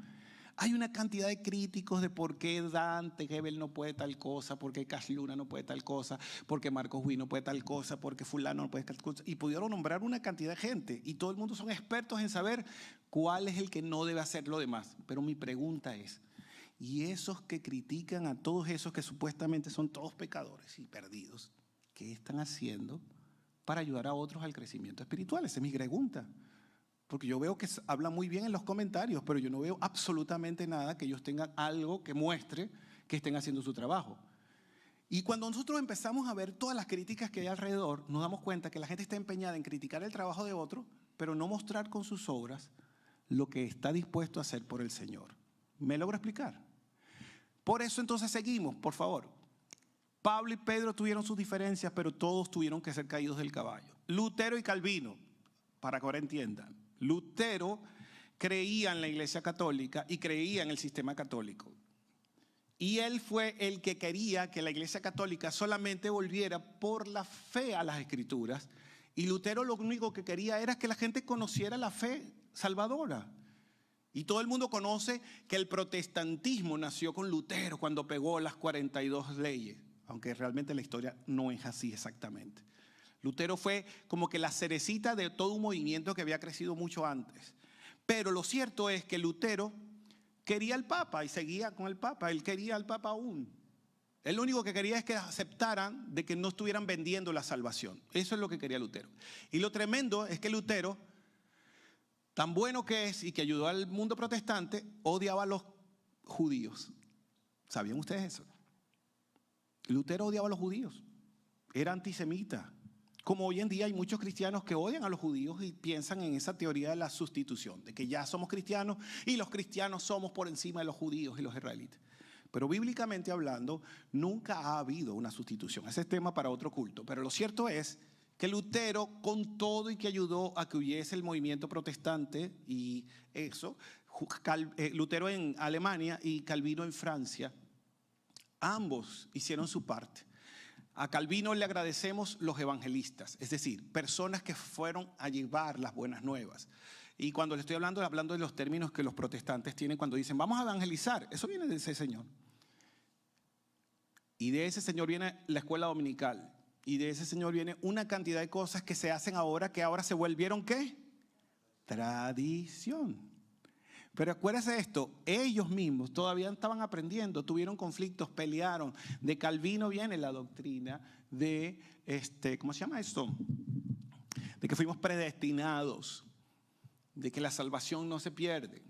Hay una cantidad de críticos de por qué Dante Gebel no puede tal cosa, por qué Cash Luna no puede tal cosa, por qué Marcos Witt no puede tal cosa, por qué fulano no puede tal cosa. Y pudieron nombrar una cantidad de gente. Y todo el mundo son expertos en saber cuál es el que no debe hacer lo demás. Pero mi pregunta es, Y esos que critican a todos esos que supuestamente son todos pecadores y perdidos, ¿qué están haciendo para ayudar a otros al crecimiento espiritual? Esa es mi pregunta. Porque yo veo que hablan muy bien en los comentarios, pero yo no veo absolutamente nada que ellos tengan algo que muestre que estén haciendo su trabajo. Y cuando nosotros empezamos a ver todas las críticas que hay alrededor, nos damos cuenta que la gente está empeñada en criticar el trabajo de otro, pero no mostrar con sus obras lo que está dispuesto a hacer por el Señor. ¿Me logro explicar? Por eso entonces seguimos, por favor. Pablo y Pedro tuvieron sus diferencias, pero todos tuvieron que ser caídos del caballo. Lutero y Calvino, para que ahora entiendan. Lutero creía en la Iglesia Católica y creía en el sistema católico. Y él fue el que quería que la Iglesia Católica solamente volviera por la fe a las Escrituras. Y Lutero lo único que quería era que la gente conociera la fe salvadora. Y todo el mundo conoce que el protestantismo nació con Lutero cuando pegó las 42 leyes, aunque realmente la historia no es así exactamente. Lutero fue como que la cerecita de todo un movimiento que había crecido mucho antes. Pero lo cierto es que Lutero quería al Papa y seguía con el Papa. Él quería al Papa aún. Él lo único que quería es que aceptaran de que no estuvieran vendiendo la salvación. Eso es lo que quería Lutero. Y lo tremendo es que Lutero, tan bueno que es y que ayudó al mundo protestante, odiaba a los judíos. ¿Sabían ustedes eso? Lutero odiaba a los judíos. Era antisemita. Como hoy en día hay muchos cristianos que odian a los judíos y piensan en esa teoría de la sustitución, de que ya somos cristianos y los cristianos somos por encima de los judíos y los israelitas. Pero bíblicamente hablando, nunca ha habido una sustitución. Ese es tema para otro culto. Pero lo cierto es que Lutero, con todo y que ayudó a que hubiese el movimiento protestante y eso, Lutero en Alemania y Calvino en Francia, ambos hicieron su parte. A Calvino le agradecemos los evangelistas, es decir, personas que fueron a llevar las buenas nuevas. Y cuando le estoy hablando de los términos que los protestantes tienen cuando dicen, vamos a evangelizar, eso viene de ese señor. Y de ese señor viene la escuela dominical. Y de ese señor viene una cantidad de cosas que se hacen ahora, que ahora se volvieron, ¿qué? Tradición. Pero acuérdense de esto, ellos mismos todavía estaban aprendiendo, tuvieron conflictos, pelearon. De Calvino viene la doctrina de, ¿cómo se llama esto? De que fuimos predestinados, de que la salvación no se pierde.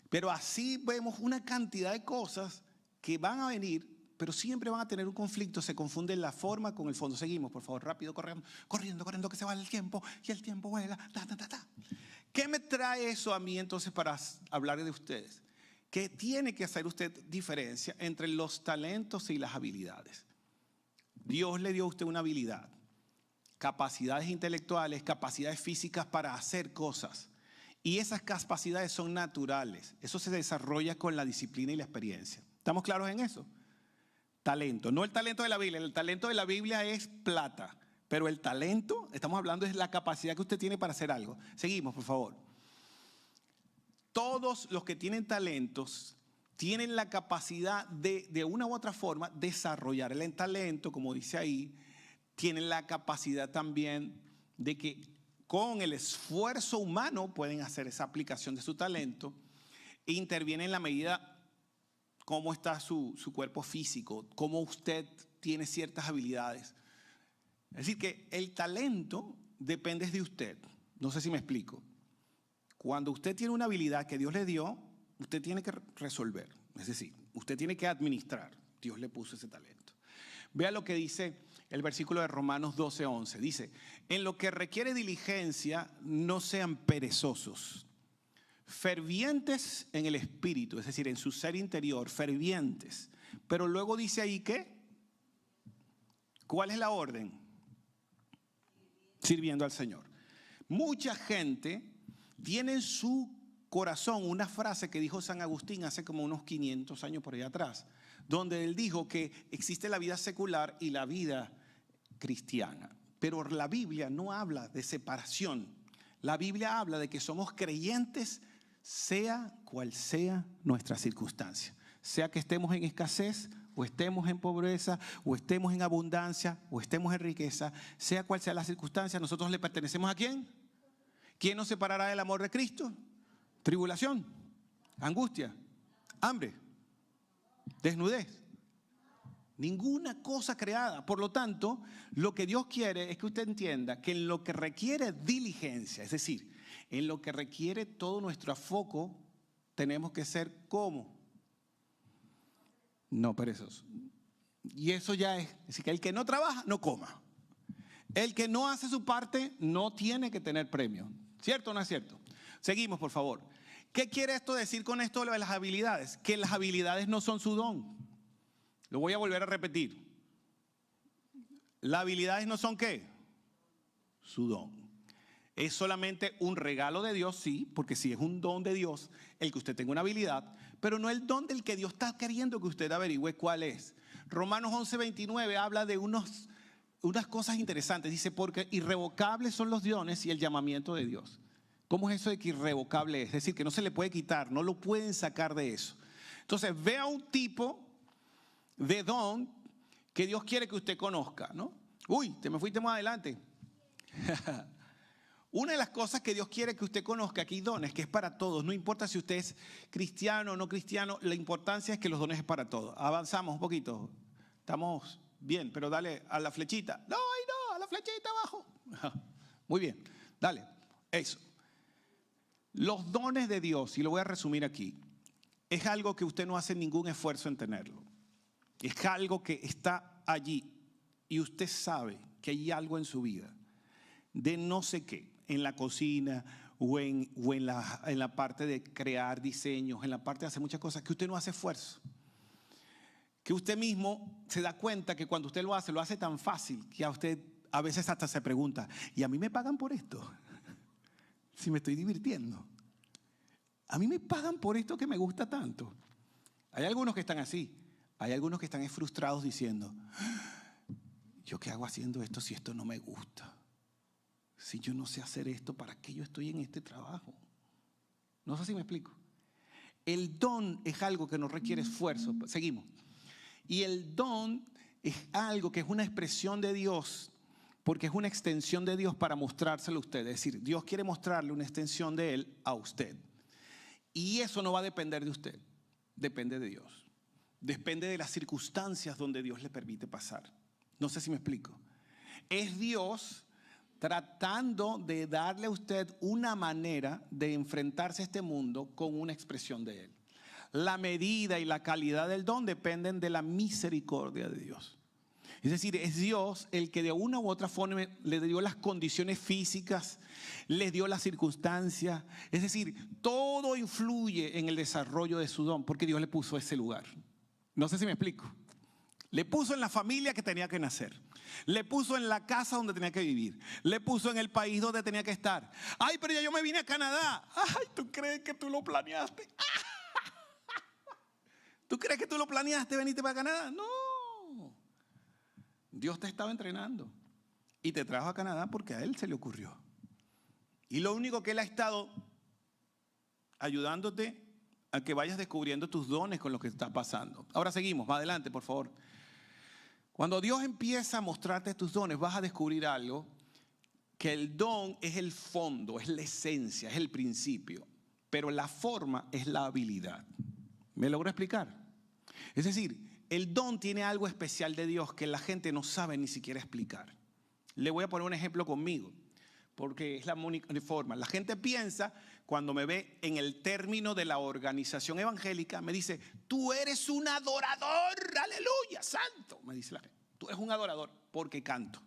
Pero así vemos una cantidad de cosas que van a venir, pero siempre van a tener un conflicto, se confunde la forma con el fondo. Seguimos, por favor, rápido, corriendo, que se va el tiempo y el tiempo vuela, ¿Qué me trae eso a mí entonces para hablar de ustedes? Que tiene que hacer usted diferencia entre los talentos y las habilidades. Dios le dio a usted una habilidad, capacidades intelectuales, capacidades físicas para hacer cosas. Y esas capacidades son naturales. Eso se desarrolla con la disciplina y la experiencia. ¿Estamos claros en eso? Talento, no el talento de la Biblia. El talento de la Biblia es plata. Pero el talento, estamos hablando, es la capacidad que usted tiene para hacer algo. Seguimos, por favor. Todos los que tienen talentos tienen la capacidad de una u otra forma, desarrollar el talento, como dice ahí. Tienen la capacidad también de que con el esfuerzo humano pueden hacer esa aplicación de su talento. E interviene en la medida cómo está su cuerpo físico, cómo usted tiene ciertas habilidades. Es decir, que el talento depende de usted. No sé si me explico. Cuando usted tiene una habilidad que Dios le dio, usted tiene que resolver. Es decir, usted tiene que administrar. Dios le puso ese talento. Vea lo que dice el versículo de Romanos 12:11. Dice, en lo que requiere diligencia, no sean perezosos. Fervientes en el espíritu, es decir, en su ser interior, fervientes. Pero luego dice ahí que, ¿cuál es la orden? Sirviendo al Señor. Mucha gente tiene en su corazón una frase que dijo San Agustín hace como unos 500 años por ahí atrás, donde él dijo que existe la vida secular y la vida cristiana. Pero la Biblia no habla de separación. La Biblia habla de que somos creyentes sea cual sea nuestra circunstancia. Sea que estemos en escasez, o estemos en pobreza, o estemos en abundancia, o estemos en riqueza, sea cual sea la circunstancia, nosotros le pertenecemos ¿a quién? ¿Quién nos separará del amor de Cristo? Tribulación, angustia, hambre, Desnudez. Ninguna cosa creada. Por lo tanto, lo que Dios quiere es que usted entienda que en lo que requiere diligencia, es decir, en lo que requiere todo nuestro foco, tenemos que ser ¿cómo? No perezosos. Y eso ya es decir, que el que no trabaja, no coma. El que no hace su parte, no tiene que tener premio. ¿Cierto o no es cierto? Seguimos, por favor. ¿Qué quiere esto decir con esto de las habilidades? Que las habilidades no son su don. Lo voy a volver a repetir. Las habilidades no son ¿qué? Su don. Es solamente un regalo de Dios, sí, porque sí es un don de Dios el que usted tenga una habilidad, pero no el don del que Dios está queriendo que usted averigüe cuál es. Romanos 11:29 habla de unas cosas interesantes. Dice, porque irrevocables son los dones y el llamamiento de Dios. ¿Cómo es eso de que irrevocable es? Es decir, que no se le puede quitar, no lo pueden sacar de eso. Entonces, vea un tipo de don que Dios quiere que usted conozca, ¿no? Uy, te me fuiste más adelante. Una de las cosas que Dios quiere que usted conozca, aquí hay dones, que es para todos. No importa si usted es cristiano o no cristiano, la importancia es que los dones es para todos. Avanzamos un poquito. Estamos bien, pero dale a la flechita. No, ahí no, a la flechita abajo. Muy bien, dale, eso. Los dones de Dios, y lo voy a resumir aquí, es algo que usted no hace ningún esfuerzo en tenerlo. Es algo que está allí y usted sabe que hay algo en su vida de no sé qué, en la cocina o en la parte de crear diseños, en la parte de hacer muchas cosas, que usted no hace esfuerzo. Que usted mismo se da cuenta que cuando usted lo hace tan fácil que a usted a veces hasta se pregunta, ¿y a mí me pagan por esto? Si me estoy divirtiendo. A mí me pagan por esto que me gusta tanto. Hay algunos que están así. Hay algunos que están frustrados diciendo, ¿yo qué hago haciendo esto si esto no me gusta? Si yo no sé hacer esto, ¿para qué yo estoy en este trabajo? No sé si me explico. El don es algo que no requiere esfuerzo. Seguimos. Y el don es algo que es una expresión de Dios, porque es una extensión de Dios para mostrárselo a usted. Es decir, Dios quiere mostrarle una extensión de Él a usted. Y eso no va a depender de usted, depende de Dios. Depende de las circunstancias donde Dios le permite pasar. No sé si me explico. Es Dios tratando de darle a usted una manera de enfrentarse a este mundo con una expresión de Él. La medida y la calidad del don dependen de la misericordia de Dios. Es decir, es Dios el que de una u otra forma le dio las condiciones físicas, les dio las circunstancias. Es decir, todo influye en el desarrollo de su don porque Dios le puso ese lugar. No sé si me explico. Le puso en la familia que tenía que nacer. Le puso en la casa donde tenía que vivir. Le puso en el país donde tenía que estar. Ay, pero ya yo me vine a Canadá. Ay, ¿tú crees que tú lo planeaste? ¿Tú crees que tú lo planeaste venirte para Canadá? No. Dios te estaba entrenando y te trajo a Canadá porque a Él se le ocurrió. Y lo único que Él ha estado ayudándote a que vayas descubriendo tus dones con lo que está pasando. Ahora seguimos, va adelante, por favor. Cuando Dios empieza a mostrarte tus dones, vas a descubrir algo, que el don es el fondo, es la esencia, es el principio, pero la forma es la habilidad. ¿Me logro explicar? Es decir, el don tiene algo especial de Dios que la gente no sabe ni siquiera explicar. Le voy a poner un ejemplo conmigo, porque es la única forma. La gente piensa, cuando me ve en el término de la organización evangélica, me dice, tú eres un adorador, aleluya, santo. Me dice la gente, tú eres un adorador porque canto.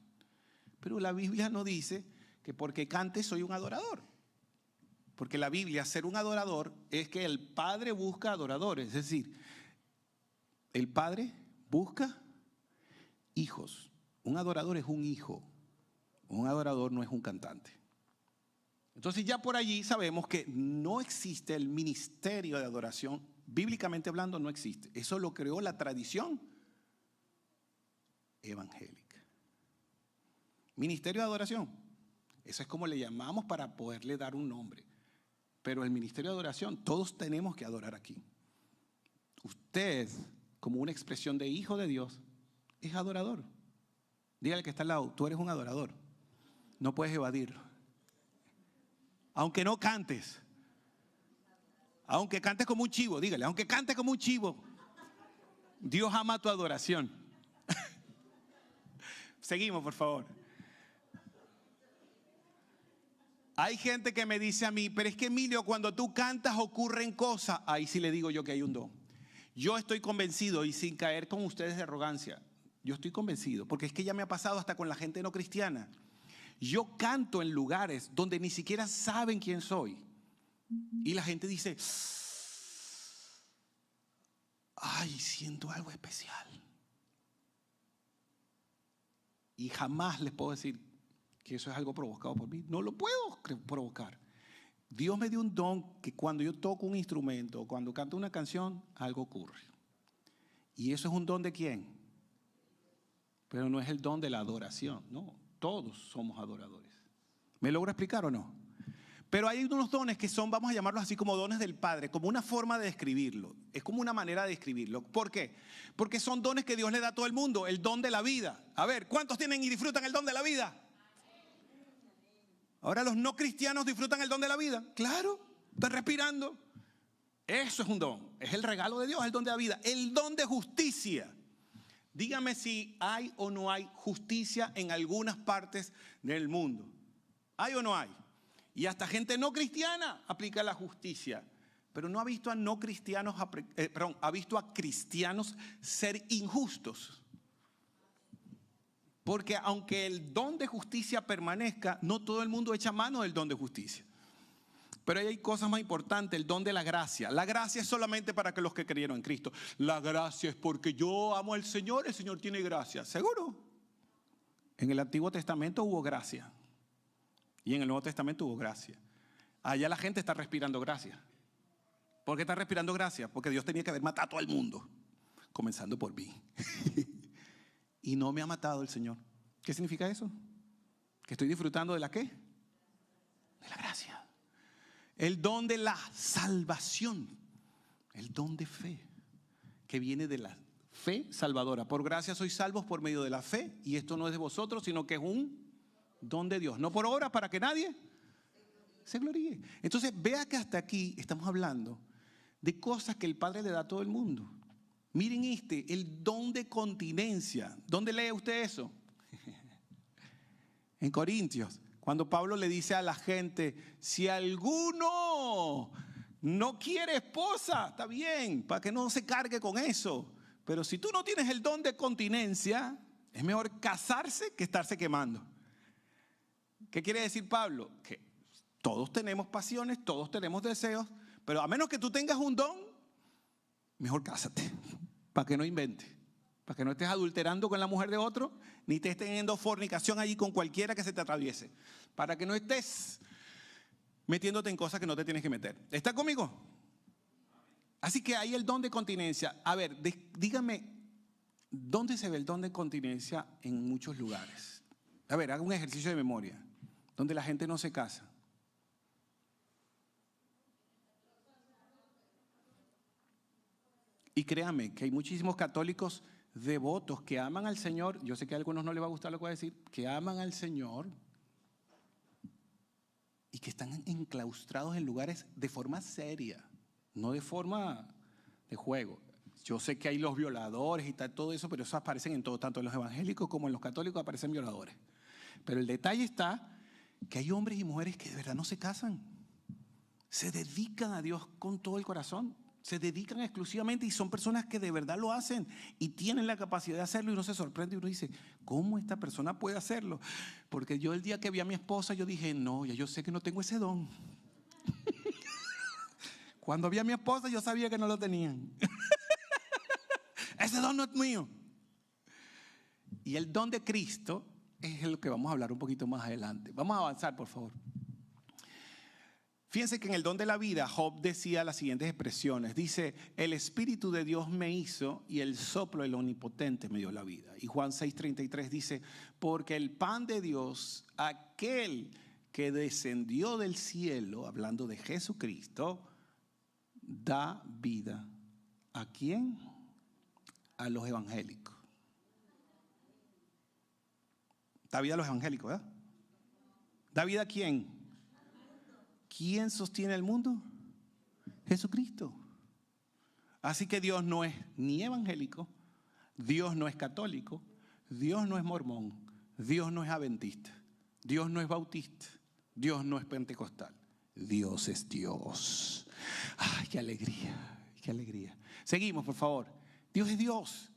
Pero la Biblia no dice que porque cante soy un adorador. Porque la Biblia, ser un adorador, es que el Padre busca adoradores. Es decir, el Padre busca hijos. Un adorador es un hijo. Un adorador no es un cantante. Entonces ya por allí sabemos que no existe el ministerio de adoración. Bíblicamente hablando no existe. Eso lo creó la tradición evangélica. Ministerio de adoración. Eso es como le llamamos para poderle dar un nombre. Pero el ministerio de adoración, todos tenemos que adorar aquí. Usted, como una expresión de hijo de Dios, es adorador. Dígale que está al lado, tú eres un adorador. No puedes evadirlo. Aunque no cantes. Aunque cantes como un chivo, dígale, aunque cantes como un chivo. Dios ama tu adoración. Seguimos, por favor. Hay gente que me dice a mí, pero es que Emilio, cuando tú cantas ocurren cosas. Ahí sí le digo yo que hay un don. Yo estoy convencido, y sin caer con ustedes de arrogancia, yo estoy convencido, porque es que ya me ha pasado hasta con la gente no cristiana. Yo canto en lugares donde ni siquiera saben quién soy. Y la gente dice, ay, siento algo especial. Y jamás les puedo decir que eso es algo provocado por mí. No lo puedo provocar. Dios me dio un don que cuando yo toco un instrumento, cuando canto una canción, algo ocurre. Y eso es un don de ¿quién? Pero no es el don de la adoración, no. Todos somos adoradores. ¿Me logro explicar o no? Pero hay unos dones que son, vamos a llamarlos así como dones del Padre, como una forma de describirlo. Es como una manera de describirlo. ¿Por qué? Porque son dones que Dios le da a todo el mundo. El don de la vida. A ver, ¿cuántos tienen y disfrutan el don de la vida? Ahora los no cristianos disfrutan el don de la vida. Claro, están respirando. Eso es un don. Es el regalo de Dios, el don de la vida. El don de justicia. Dígame si hay o no hay justicia en algunas partes del mundo. ¿Hay o no hay? Y hasta gente no cristiana aplica la justicia. Pero no ha visto a no cristianos, ha visto a cristianos ser injustos. Porque aunque el don de justicia permanezca, no todo el mundo echa mano del don de justicia. Pero ahí hay cosas más importantes, el don de la gracia. La gracia es solamente para que los que creyeron en Cristo. La gracia es porque yo amo al Señor, el Señor tiene gracia. ¿Seguro? En el Antiguo Testamento hubo gracia. Y en el Nuevo Testamento hubo gracia. Allá la gente está respirando gracia. ¿Por qué está respirando gracia? Porque Dios tenía que haber matado a todo el mundo, comenzando por mí. Y no me ha matado el Señor. ¿Qué significa eso? ¿Que estoy disfrutando de la qué? De la gracia. El don de la salvación. El don de fe. Que viene de la fe salvadora. Por gracia sois salvos por medio de la fe. Y esto no es de vosotros, sino que es un don de Dios. No por obra para que nadie se gloríe. Entonces vea que hasta aquí estamos hablando de cosas que el Padre le da a todo el mundo. Miren el don de continencia. ¿Dónde lee usted eso? En Corintios. Cuando Pablo le dice a la gente, si alguno no quiere esposa, está bien, para que no se cargue con eso. Pero si tú no tienes el don de continencia, es mejor casarse que estarse quemando. ¿Qué quiere decir Pablo? Que todos tenemos pasiones, todos tenemos deseos, pero a menos que tú tengas un don, mejor cásate, para que no inventes. Para que no estés adulterando con la mujer de otro, ni estés teniendo fornicación allí con cualquiera que se te atraviese. Para que no estés metiéndote en cosas que no te tienes que meter. ¿Está conmigo? Así que hay el don de continencia. A ver, dígame, ¿dónde se ve el don de continencia en muchos lugares? A ver, haga un ejercicio de memoria. Donde la gente no se casa. Y créame que hay muchísimos católicos devotos que aman al Señor. Yo sé que a algunos no les va a gustar lo que voy a decir. Que aman al Señor y que están enclaustrados en lugares de forma seria, no de forma de juego. Yo sé que hay los violadores y todo eso, pero eso aparecen en todo, tanto en los evangélicos como en los católicos aparecen violadores. Pero el detalle está que hay hombres y mujeres que de verdad no se casan. Se dedican a Dios con todo el corazón. Se dedican exclusivamente y son personas que de verdad lo hacen y tienen la capacidad de hacerlo y uno se sorprende y uno dice, ¿cómo esta persona puede hacerlo? Porque yo el día que vi a mi esposa yo dije, no, ya yo sé que no tengo ese don. Cuando vi a mi esposa yo sabía que no lo tenían. Ese don no es mío. Y el don de Cristo es lo que vamos a hablar un poquito más adelante. Vamos a avanzar, por favor. Fíjense que en el don de la vida, Job decía las siguientes expresiones. Dice, el Espíritu de Dios me hizo y el soplo del Omnipotente me dio la vida. Y Juan 6:33 dice, porque el pan de Dios, aquel que descendió del cielo, hablando de Jesucristo, da vida. ¿A quién? A los evangélicos. Da vida a los evangélicos, ¿verdad? ¿Da vida a quién? ¿Quién sostiene el mundo? Jesucristo. Así que Dios no es ni evangélico, Dios no es católico, Dios no es mormón, Dios no es adventista, Dios no es bautista, Dios no es pentecostal. Dios es Dios. ¡Ay, qué alegría! ¡Qué alegría! Seguimos, por favor. Dios es Dios.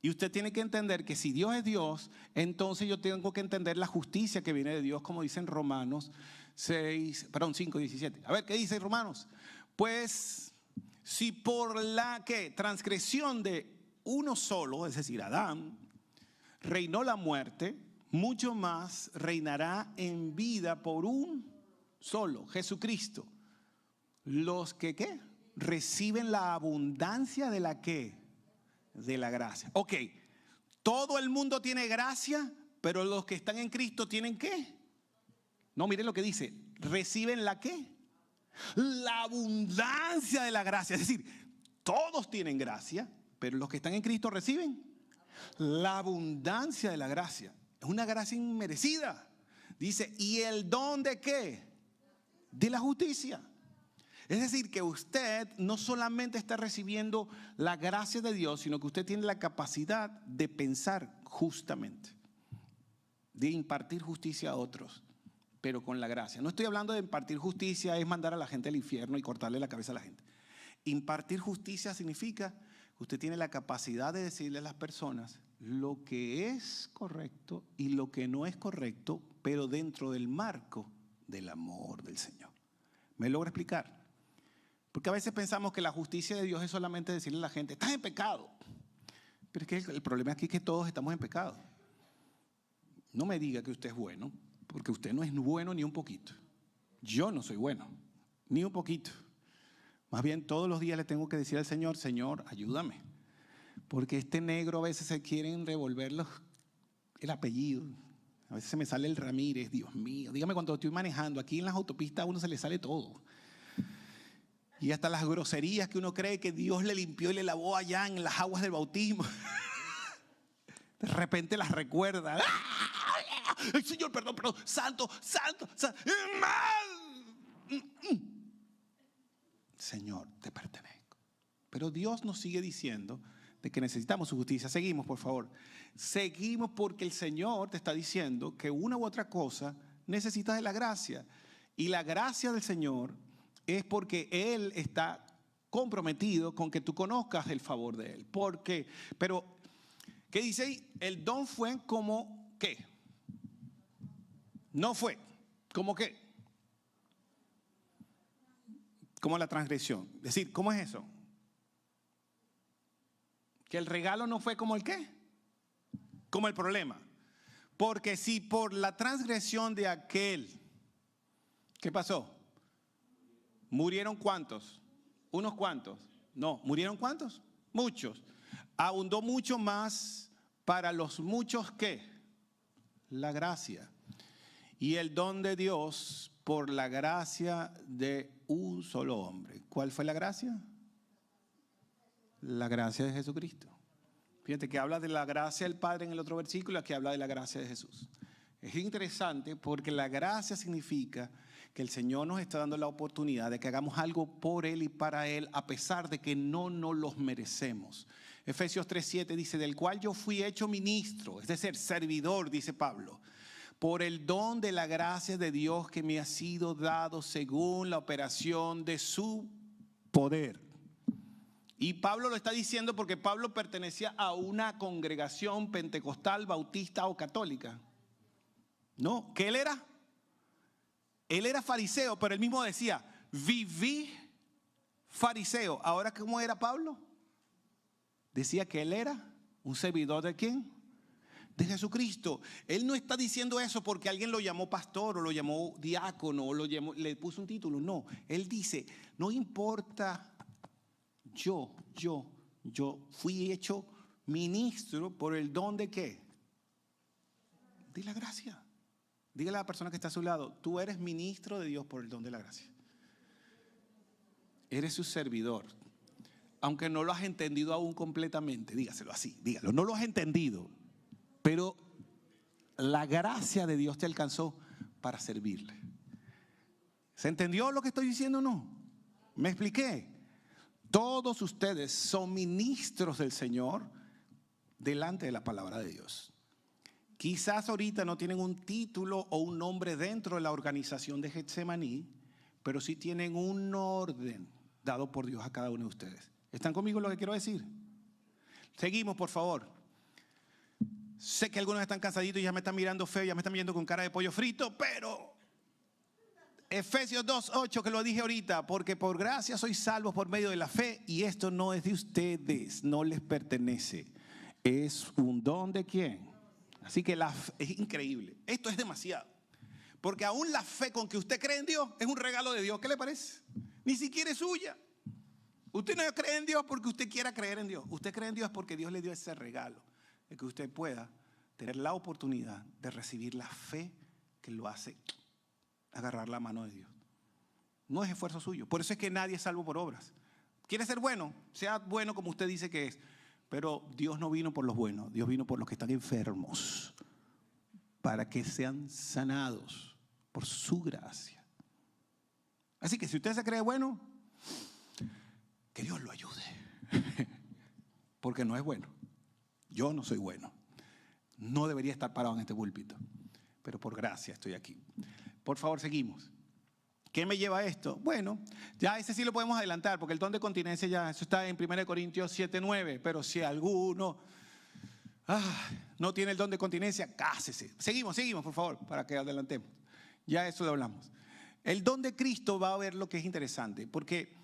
Y usted tiene que entender que si Dios es Dios, entonces yo tengo que entender la justicia que viene de Dios, como dice en Romanos 5:17. A ver, ¿qué dice Romanos? Pues, si por la transgresión de uno solo, es decir, Adán, reinó la muerte, mucho más reinará en vida por un solo, Jesucristo. Los que, ¿qué? Reciben la abundancia de la ¿qué? De la gracia. Ok, todo el mundo tiene gracia, pero los que están en Cristo tienen ¿qué? No, miren lo que dice, reciben la ¿qué? La abundancia de la gracia. Es decir, todos tienen gracia, pero los que están en Cristo reciben la abundancia de la gracia. Es una gracia inmerecida. Dice, ¿y el don de qué? De la justicia. Es decir, que usted no solamente está recibiendo la gracia de Dios, sino que usted tiene la capacidad de pensar justamente, de impartir justicia a otros, pero con la gracia. No estoy hablando de impartir justicia, es mandar a la gente al infierno y cortarle la cabeza a la gente. Impartir justicia significa que usted tiene la capacidad de decirle a las personas lo que es correcto y lo que no es correcto, pero dentro del marco del amor del Señor. ¿Me logro explicar? Porque a veces pensamos que la justicia de Dios es solamente decirle a la gente, estás en pecado. Pero es que el problema aquí es que todos estamos en pecado. No me diga que usted es bueno, porque usted no es bueno ni un poquito. Yo no soy bueno, ni un poquito. Más bien todos los días le tengo que decir al Señor, Señor, ayúdame. Porque este negro a veces se quieren revolver el apellido. A veces se me sale el Ramírez, Dios mío. Dígame cuando estoy manejando, aquí en las autopistas a uno se le sale todo. Y hasta las groserías que uno cree que Dios le limpió y le lavó allá en las aguas del bautismo. De repente las recuerda. ¡Ay, Señor, perdón! ¡Santo! Señor, te pertenezco. Pero Dios nos sigue diciendo de que necesitamos su justicia. Seguimos, por favor. Seguimos porque el Señor te está diciendo que una u otra cosa necesitas de la gracia. Y la gracia del Señor es porque Él está comprometido con que tú conozcas el favor de Él. Porque, pero, ¿qué dice ahí? El don fue como ¿qué? No fue. ¿Cómo qué? Como la transgresión. Es decir, ¿cómo es eso? Que el regalo no fue como el qué, como el problema. Porque si por la transgresión de aquel, ¿qué pasó? ¿Murieron cuántos? ¿Unos cuantos? No, ¿murieron cuántos? Muchos. Abundó mucho más para los muchos ¿qué? La gracia. Y el don de Dios por la gracia de un solo hombre. ¿Cuál fue la gracia? La gracia de Jesucristo. Fíjate que habla de la gracia del Padre en el otro versículo, aquí habla de la gracia de Jesús. Es interesante porque la gracia significa que el Señor nos está dando la oportunidad de que hagamos algo por Él y para Él, a pesar de que no nos los merecemos. Efesios 3:7 dice, del cual yo fui hecho ministro, es decir, servidor, dice Pablo, por el don de la gracia de Dios que me ha sido dado según la operación de su poder. Y Pablo lo está diciendo porque Pablo pertenecía a una congregación pentecostal, bautista o católica. No, ¿qué él era? Él era fariseo, pero él mismo decía, viví fariseo. Ahora, ¿cómo era Pablo? Decía que él era un servidor ¿de quién? De Jesucristo. Él no está diciendo eso porque alguien lo llamó pastor o lo llamó diácono o le puso un título. No, él dice, no importa, yo fui hecho ministro por el don de ¿qué? De la gracia. Dígale a la persona que está a su lado, tú eres ministro de Dios por el don de la gracia. Eres su servidor. Aunque no lo has entendido aún completamente, dígaselo así, dígalo, no lo has entendido, pero la gracia de Dios te alcanzó para servirle. ¿Se entendió lo que estoy diciendo o no? ¿Me expliqué? Todos ustedes son ministros del Señor delante de la palabra de Dios. Quizás ahorita no tienen un título o un nombre dentro de la organización de Getsemaní, pero sí tienen un orden dado por Dios a cada uno de ustedes. ¿Están conmigo en lo que quiero decir? Seguimos, por favor. Sé que algunos están cansaditos y ya me están mirando feo, ya me están viendo con cara de pollo frito, pero Efesios 2:8, que lo dije ahorita, porque por gracia sois salvos por medio de la fe, y esto no es de ustedes, no les pertenece. Es un don de ¿quién? Así que es increíble. Esto es demasiado. Porque aún la fe con que usted cree en Dios es un regalo de Dios. ¿Qué le parece? Ni siquiera es suya. Usted no cree en Dios porque usted quiera creer en Dios. Usted cree en Dios porque Dios le dio ese regalo. De que usted pueda tener la oportunidad de recibir la fe que lo hace agarrar la mano de Dios. No es esfuerzo suyo. Por eso es que nadie es salvo por obras. ¿Quiere ser bueno? Sea bueno como usted dice que es. Pero Dios no vino por los buenos, Dios vino por los que están enfermos, para que sean sanados por su gracia. Así que si usted se cree bueno, que Dios lo ayude, porque no es bueno. Yo no soy bueno, no debería estar parado en este púlpito, pero por gracia estoy aquí. Por favor, seguimos. ¿Qué me lleva a esto? Bueno, ya ese sí lo podemos adelantar, porque el don de continencia ya, eso está en 1 Corintios 7:9, pero si alguno no tiene el don de continencia, cásese. Seguimos, por favor, para que adelantemos. Ya eso lo hablamos. El don de Cristo va a ver lo que es interesante, porque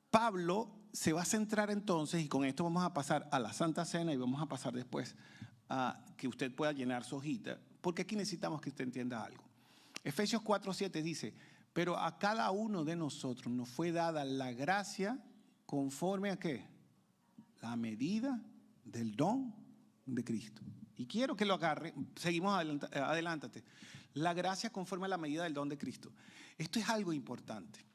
Pablo se va a centrar entonces, y con esto vamos a pasar a la Santa Cena y vamos a pasar después a que usted pueda llenar su hojita, porque aquí necesitamos que usted entienda algo. Efesios 4:7 dice: pero a cada uno de nosotros nos fue dada la gracia conforme a ¿qué? La medida del don de Cristo. Y quiero que lo agarre, seguimos adelántate. La gracia conforme a la medida del don de Cristo. Esto es algo importante.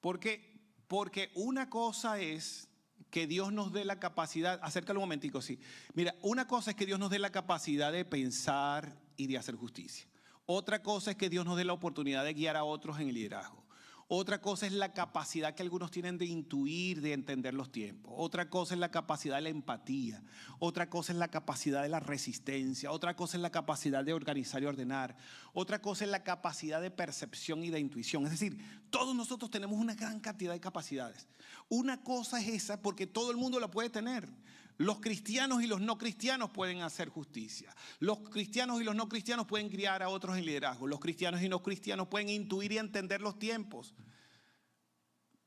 Porque una cosa es que Dios nos dé la capacidad, acércalo un momentico, sí. Mira, una cosa es que Dios nos dé la capacidad de pensar y de hacer justicia. Otra cosa es que Dios nos dé la oportunidad de guiar a otros en el liderazgo. Otra cosa es la capacidad que algunos tienen de intuir, de entender los tiempos. Otra cosa es la capacidad de la empatía. Otra cosa es la capacidad de la resistencia. Otra cosa es la capacidad de organizar y ordenar. Otra cosa es la capacidad de percepción y de intuición. Es decir, todos nosotros tenemos una gran cantidad de capacidades. Una cosa es esa porque todo el mundo la puede tener. Los cristianos y los no cristianos pueden hacer justicia. Los cristianos y los no cristianos pueden guiar a otros en liderazgo. Los cristianos y no cristianos pueden intuir y entender los tiempos.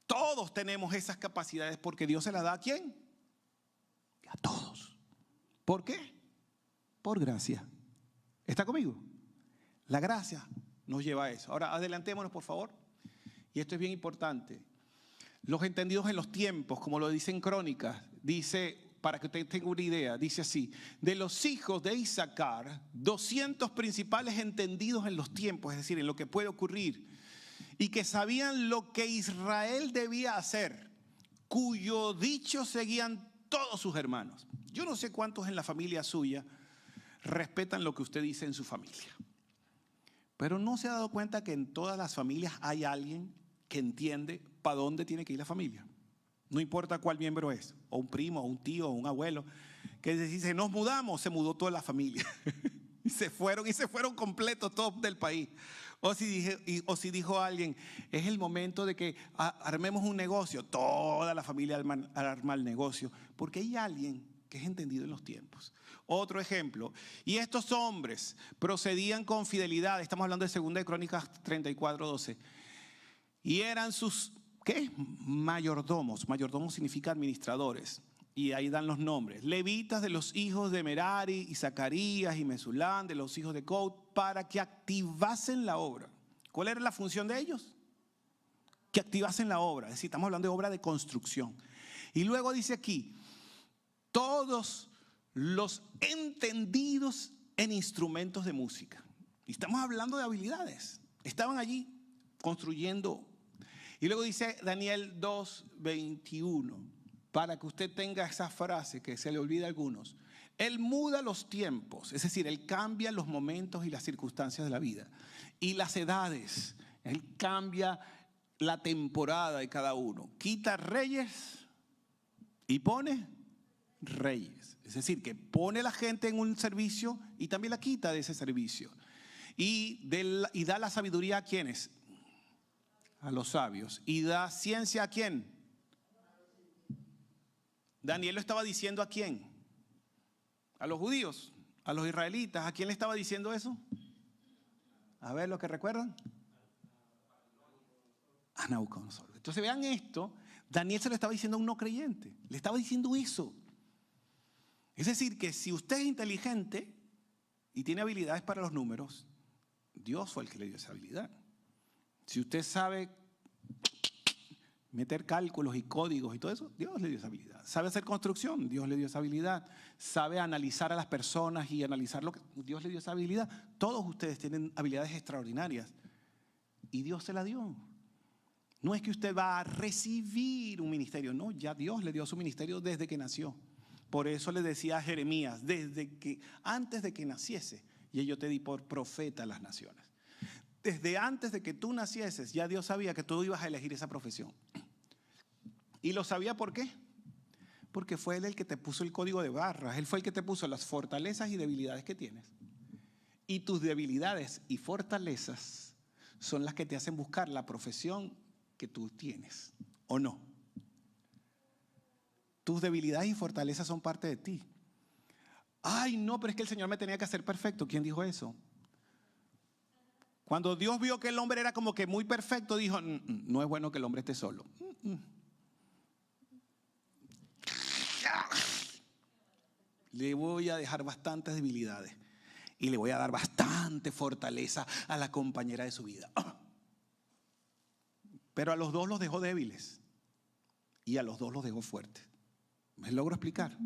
Todos tenemos esas capacidades porque Dios se las da ¿a quién? A todos. ¿Por qué? Por gracia. ¿Está conmigo? La gracia nos lleva a eso. Ahora adelantémonos, por favor. Y esto es bien importante. Los entendidos en los tiempos, como lo dice en Crónicas, dice, para que usted tenga una idea, dice así: de los hijos de Isaacar, 200 principales entendidos en los tiempos, es decir, en lo que puede ocurrir, y que sabían lo que Israel debía hacer, cuyo dicho seguían todos sus hermanos. Yo no sé cuántos en la familia suya respetan lo que usted dice en su familia, pero no se ha dado cuenta que en todas las familias hay alguien que entiende para dónde tiene que ir la familia. No importa cuál miembro es, o un primo, o un tío, o un abuelo, que dice, nos mudamos, se mudó toda la familia. y se fueron completos todos del país. O si dijo alguien, es el momento de que armemos un negocio, toda la familia arma el negocio, porque hay alguien que es entendido en los tiempos. Otro ejemplo, y estos hombres procedían con fidelidad, estamos hablando de 2 Crónicas 34:12, y eran sus ¿qué? Mayordomos. Mayordomos significa administradores. Y ahí dan los nombres. Levitas de los hijos de Merari y Zacarías y Mesulán de los hijos de Coat, para que activasen la obra. ¿Cuál era la función de ellos? Que activasen la obra. Es decir, estamos hablando de obra de construcción. Y luego dice aquí, todos los entendidos en instrumentos de música. Y estamos hablando de habilidades. Estaban allí construyendo. Y luego dice Daniel 2:21, para que usted tenga esa frase que se le olvida a algunos. Él muda los tiempos, es decir, Él cambia los momentos y las circunstancias de la vida. Y las edades, Él cambia la temporada de cada uno. Quita reyes y pone reyes. Es decir, que pone a la gente en un servicio y también la quita de ese servicio. Y da la sabiduría a ¿quiénes? A los sabios. ¿Y da ciencia a quién? Daniel lo estaba diciendo ¿a quién? A los judíos, a los israelitas. ¿A quién le estaba diciendo eso? A ver, ¿lo que recuerdan? A Nabucodonosor. Entonces vean esto, Daniel se lo estaba diciendo a un no creyente. Le estaba diciendo eso. Es decir, que si usted es inteligente y tiene habilidades para los números, Dios fue el que le dio esa habilidad. Si usted sabe meter cálculos y códigos y todo eso, Dios le dio esa habilidad. Sabe hacer construcción, Dios le dio esa habilidad. Sabe analizar a las personas y analizar lo que Dios le dio esa habilidad. Todos ustedes tienen habilidades extraordinarias y Dios se la dio. No es que usted va a recibir un ministerio, no, ya Dios le dio su ministerio desde que nació. Por eso le decía a Jeremías, antes de que naciese, y yo te di por profeta a las naciones. Desde antes de que tú nacieses, ya Dios sabía que tú ibas a elegir esa profesión. ¿Y lo sabía por qué? Porque fue Él el que te puso el código de barras. Él fue el que te puso las fortalezas y debilidades que tienes. Y tus debilidades y fortalezas son las que te hacen buscar la profesión que tú tienes, ¿o no? Tus debilidades y fortalezas son parte de ti. Ay, no, pero es que el Señor me tenía que hacer perfecto. ¿Quién dijo eso? Cuando Dios vio que el hombre era como que muy perfecto, dijo, no es bueno que el hombre esté solo. Le voy a dejar bastantes debilidades y le voy a dar bastante fortaleza a la compañera de su vida. Pero a los dos los dejó débiles y a los dos los dejó fuertes. ¿Me logro explicar?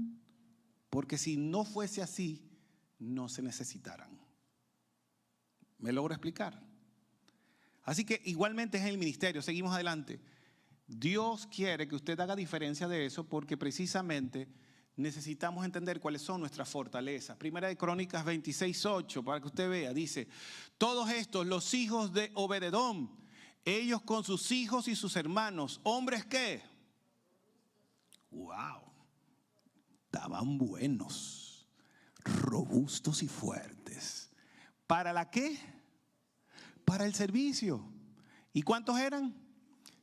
Porque si no fuese así, no se necesitaran. ¿Me logro explicar? Así que igualmente es en el ministerio. Seguimos adelante. Dios quiere que usted haga diferencia de eso porque precisamente necesitamos entender cuáles son nuestras fortalezas. Primera de Crónicas 26:8, para que usted vea, dice, todos estos, los hijos de Obededom, ellos con sus hijos y sus hermanos, hombres ¿qué? ¡Wow! Estaban buenos, robustos y fuertes. ¿Para la qué? Para el servicio. ¿Y cuántos eran?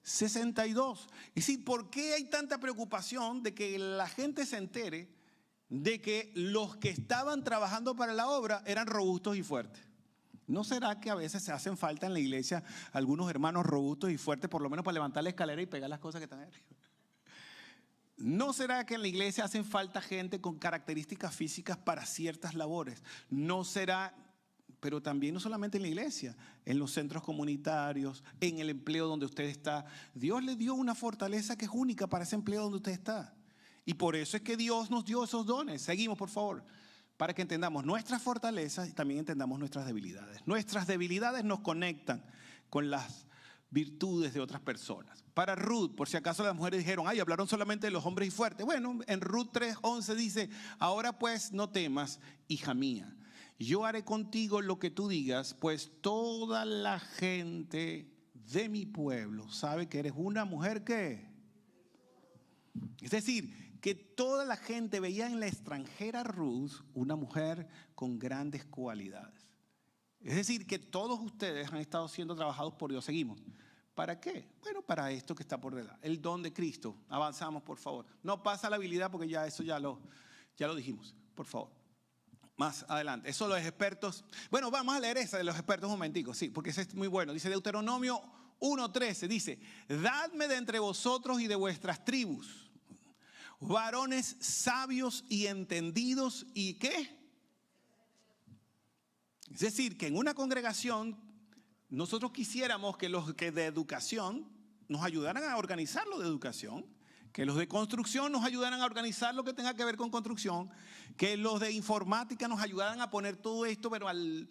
62. Es decir, ¿por qué hay tanta preocupación de que la gente se entere de que los que estaban trabajando para la obra eran robustos y fuertes? ¿No será que a veces se hacen falta en la iglesia algunos hermanos robustos y fuertes, por lo menos para levantar la escalera y pegar las cosas que están arriba? ¿No será que en la iglesia hacen falta gente con características físicas para ciertas labores? ¿No será, pero también no solamente en la iglesia, en los centros comunitarios, en el empleo donde usted está? Dios le dio una fortaleza que es única para ese empleo donde usted está. Y por eso es que Dios nos dio esos dones. Seguimos, por favor, para que entendamos nuestras fortalezas y también entendamos nuestras debilidades. Nuestras debilidades nos conectan con las virtudes de otras personas. Para Ruth, por si acaso las mujeres dijeron, ay, hablaron solamente de los hombres y fuertes. Bueno, en Ruth 3:11 dice, ahora pues no temas, hija mía, yo haré contigo lo que tú digas, pues toda la gente de mi pueblo sabe que eres una mujer que... Es decir, que toda la gente veía en la extranjera Ruth una mujer con grandes cualidades. Es decir, que todos ustedes han estado siendo trabajados por Dios. Seguimos. ¿Para qué? Bueno, para esto que está por delante. El don de Cristo. Avanzamos, por favor. No pasa la habilidad porque ya eso ya lo dijimos. Por favor. Más adelante. Eso los expertos. Bueno, vamos a leer esa de los expertos un momentico. Sí, porque ese es muy bueno. Dice Deuteronomio 1:13. Dice, dadme de entre vosotros y de vuestras tribus varones sabios y entendidos y ¿qué? Es decir, que en una congregación nosotros quisiéramos que los que de educación nos ayudaran a organizar lo de educación, que los de construcción nos ayudaran a organizar lo que tenga que ver con construcción, que los de informática nos ayudaran a poner todo esto, pero al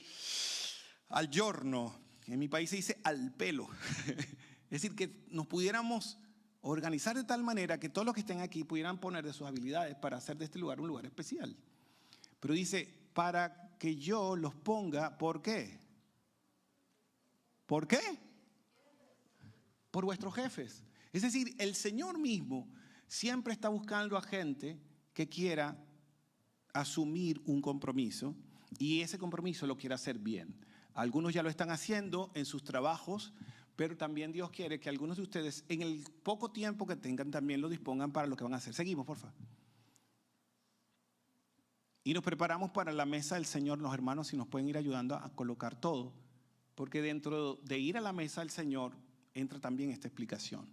giorno, en mi país se dice al pelo. Es decir, que nos pudiéramos organizar de tal manera que todos los que estén aquí pudieran poner de sus habilidades para hacer de este lugar un lugar especial. Pero dice, para que yo los ponga, ¿por qué? ¿Por qué? Por vuestros jefes. Es decir, el Señor mismo siempre está buscando a gente que quiera asumir un compromiso y ese compromiso lo quiere hacer bien. Algunos ya lo están haciendo en sus trabajos, pero también Dios quiere que algunos de ustedes en el poco tiempo que tengan también lo dispongan para lo que van a hacer. Seguimos, por favor. Y nos preparamos para la mesa del Señor, los hermanos, si nos pueden ir ayudando a colocar todo, porque dentro de ir a la mesa del Señor entra también esta explicación.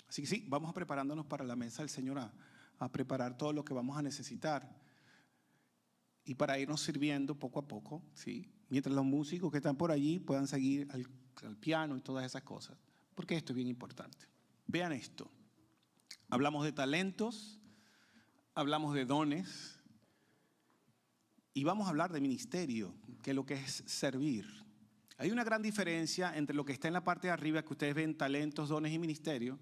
Así que sí, vamos preparándonos para la mesa del Señor a preparar todo lo que vamos a necesitar y para irnos sirviendo poco a poco, ¿sí? Mientras los músicos que están por allí puedan seguir al piano y todas esas cosas, porque esto es bien importante. Vean esto, hablamos de talentos, hablamos de dones y vamos a hablar de ministerio, que es lo que es servir. Hay una gran diferencia entre lo que está en la parte de arriba, que ustedes ven talentos, dones y ministerio,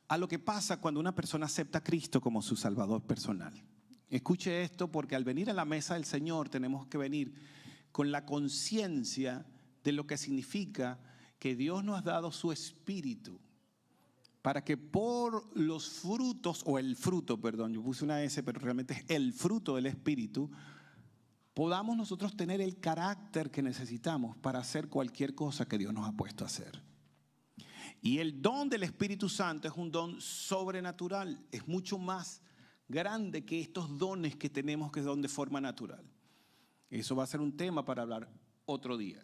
a lo que pasa cuando una persona acepta a Cristo como su Salvador personal. Escuche esto, porque al venir a la mesa del Señor tenemos que venir con la conciencia de lo que significa que Dios nos ha dado su Espíritu para que por los frutos, o el fruto, perdón, yo puse una S, pero realmente es el fruto del Espíritu, podamos nosotros tener el carácter que necesitamos para hacer cualquier cosa que Dios nos ha puesto a hacer. Y el don del Espíritu Santo es un don sobrenatural, es mucho más grande que estos dones que tenemos que son de forma natural. Eso va a ser un tema para hablar otro día.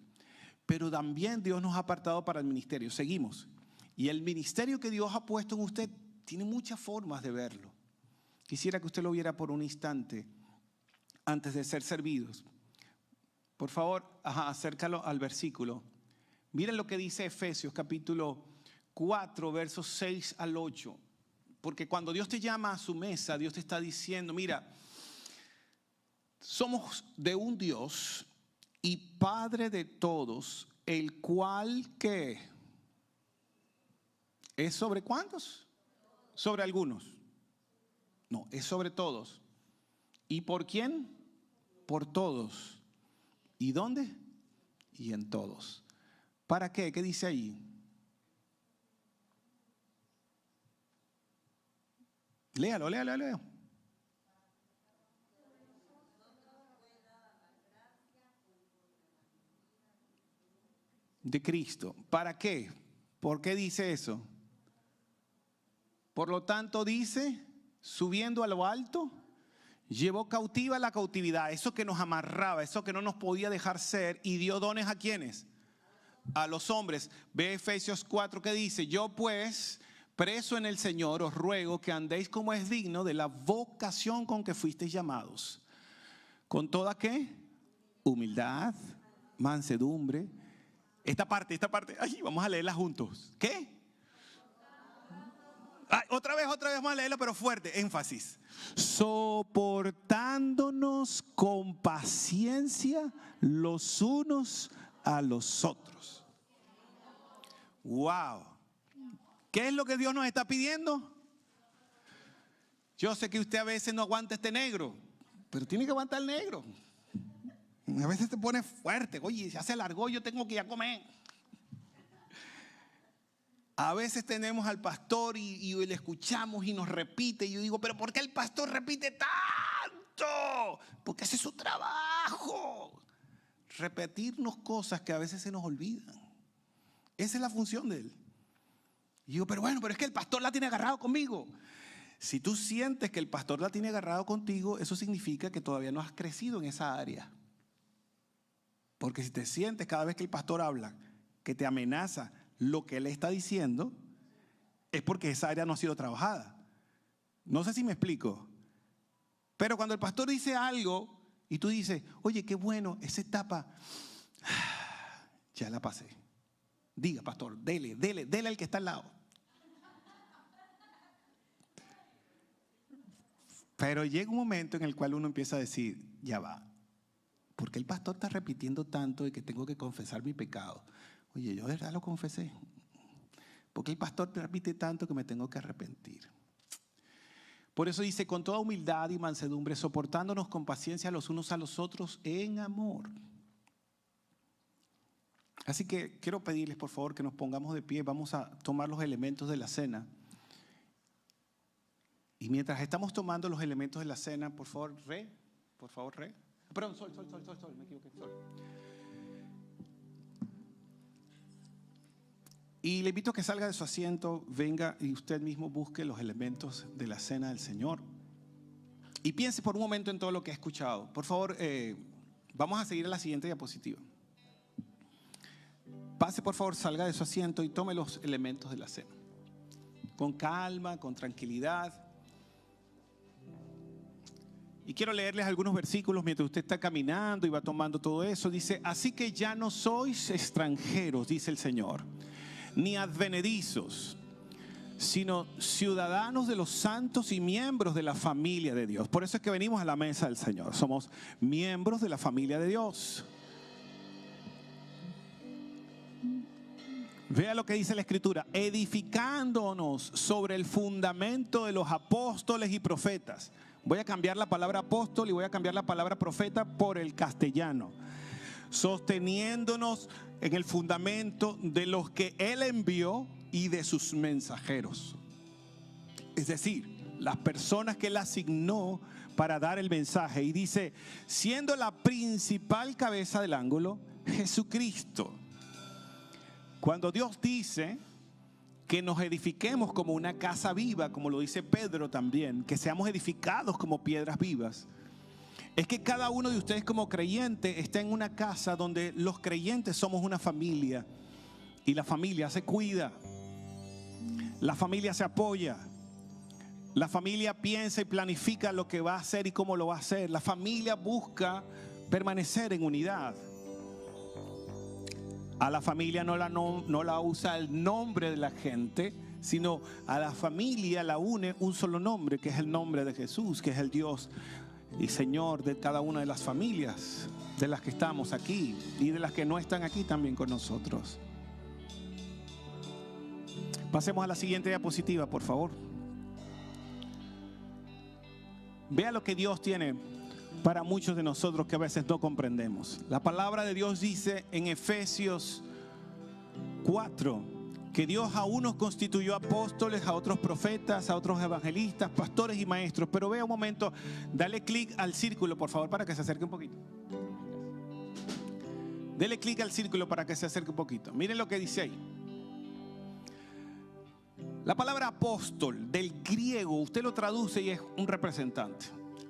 Pero también Dios nos ha apartado para el ministerio. Seguimos. Y el ministerio que Dios ha puesto en usted tiene muchas formas de verlo. Quisiera que usted lo viera por un instante antes de ser servidos. Por favor, acércalo al versículo. Miren lo que dice Efesios capítulo 4, versos 6 al 8. Porque cuando Dios te llama a su mesa, Dios te está diciendo, mira, somos de un Dios y Padre de todos, el cual, ¿qué? ¿Es sobre cuántos? Sobre algunos. No, es sobre todos. ¿Y por quién? Por todos. ¿Y dónde? Y en todos. ¿Para qué? ¿Qué dice ahí? Léalo. De Cristo. ¿Para qué? ¿Por qué dice eso? Por lo tanto dice, subiendo a lo alto, llevó cautiva la cautividad, eso que nos amarraba, eso que no nos podía dejar ser, y dio dones ¿a quiénes? A los hombres. Ve Efesios 4 que dice, yo pues, preso en el Señor, os ruego que andéis como es digno de la vocación con que fuisteis llamados. ¿Con toda qué? Humildad, mansedumbre. Esta parte, ay, vamos a leerla juntos. ¿Qué? Ay, otra vez vamos a leerla, pero fuerte, énfasis. Soportándonos con paciencia los unos a los otros. Wow. ¿Qué es lo que Dios nos está pidiendo? Yo sé que usted a veces no aguanta este negro, pero tiene que aguantar el negro. A veces te pone fuerte. Oye, ya se alargó, yo tengo que ir a comer. A veces tenemos al pastor y le escuchamos y nos repite. Y yo digo, ¿pero por qué el pastor repite tanto? Porque ese es su trabajo. Repetirnos cosas que a veces se nos olvidan. Esa es la función de él. Y digo, pero es que el pastor la tiene agarrado conmigo. Si tú sientes que el pastor la tiene agarrado contigo, eso significa que todavía no has crecido en esa área. Porque si te sientes cada vez que el pastor habla, que te amenaza lo que él está diciendo, es porque esa área no ha sido trabajada. No sé si me explico. Pero cuando el pastor dice algo y tú dices, oye, qué bueno, esa etapa, ya la pasé. Diga, pastor, dele al que está al lado. Pero llega un momento en el cual uno empieza a decir, ya va. ¿Por qué el pastor está repitiendo tanto de que tengo que confesar mi pecado? Oye, yo de verdad lo confesé. ¿Por qué el pastor repite tanto que me tengo que arrepentir? Por eso dice, con toda humildad y mansedumbre, soportándonos con paciencia los unos a los otros en amor. Así que quiero pedirles, por favor, que nos pongamos de pie. Vamos a tomar los elementos de la cena. Y mientras estamos tomando los elementos de la cena, por favor, Re. Perdón, Sol, me equivoqué, Sol. Y le invito a que salga de su asiento, venga y usted mismo busque los elementos de la cena del Señor. Y piense por un momento en todo lo que ha escuchado. Por favor, vamos a seguir a la siguiente diapositiva. Pase, por favor, salga de su asiento y tome los elementos de la cena. Con calma, con tranquilidad. Y quiero leerles algunos versículos mientras usted está caminando y va tomando todo eso. Dice, así que ya no sois extranjeros, dice el Señor, ni advenedizos, sino ciudadanos de los santos y miembros de la familia de Dios. Por eso es que venimos a la mesa del Señor. Somos miembros de la familia de Dios. Vea lo que dice la Escritura, edificándonos sobre el fundamento de los apóstoles y profetas. Voy a cambiar la palabra apóstol y voy a cambiar la palabra profeta por el castellano. Sosteniéndonos en el fundamento de los que Él envió y de sus mensajeros. Es decir, las personas que Él asignó para dar el mensaje. Y dice, siendo la principal cabeza del ángulo, Jesucristo. Cuando Dios dice que nos edifiquemos como una casa viva, como lo dice Pedro también, que seamos edificados como piedras vivas, es que cada uno de ustedes como creyente está en una casa donde los creyentes somos una familia y la familia se cuida, la familia se apoya, la familia piensa y planifica lo que va a hacer y cómo lo va a hacer, la familia busca permanecer en unidad. A la familia no la usa el nombre de la gente, sino a la familia la une un solo nombre, que es el nombre de Jesús, que es el Dios y Señor de cada una de las familias, de las que estamos aquí y de las que no están aquí también con nosotros. Pasemos a la siguiente diapositiva, por favor. Vea lo que Dios tiene para muchos de nosotros que a veces no comprendemos. La palabra de Dios dice en Efesios 4 que Dios a unos constituyó apóstoles, a otros profetas, a otros evangelistas, pastores y maestros. Pero vea un momento, dale clic al círculo, por favor, para que se acerque un poquito. Dele clic al círculo para que se acerque un poquito. Miren lo que dice ahí. La palabra apóstol del griego, usted lo traduce y es un representante.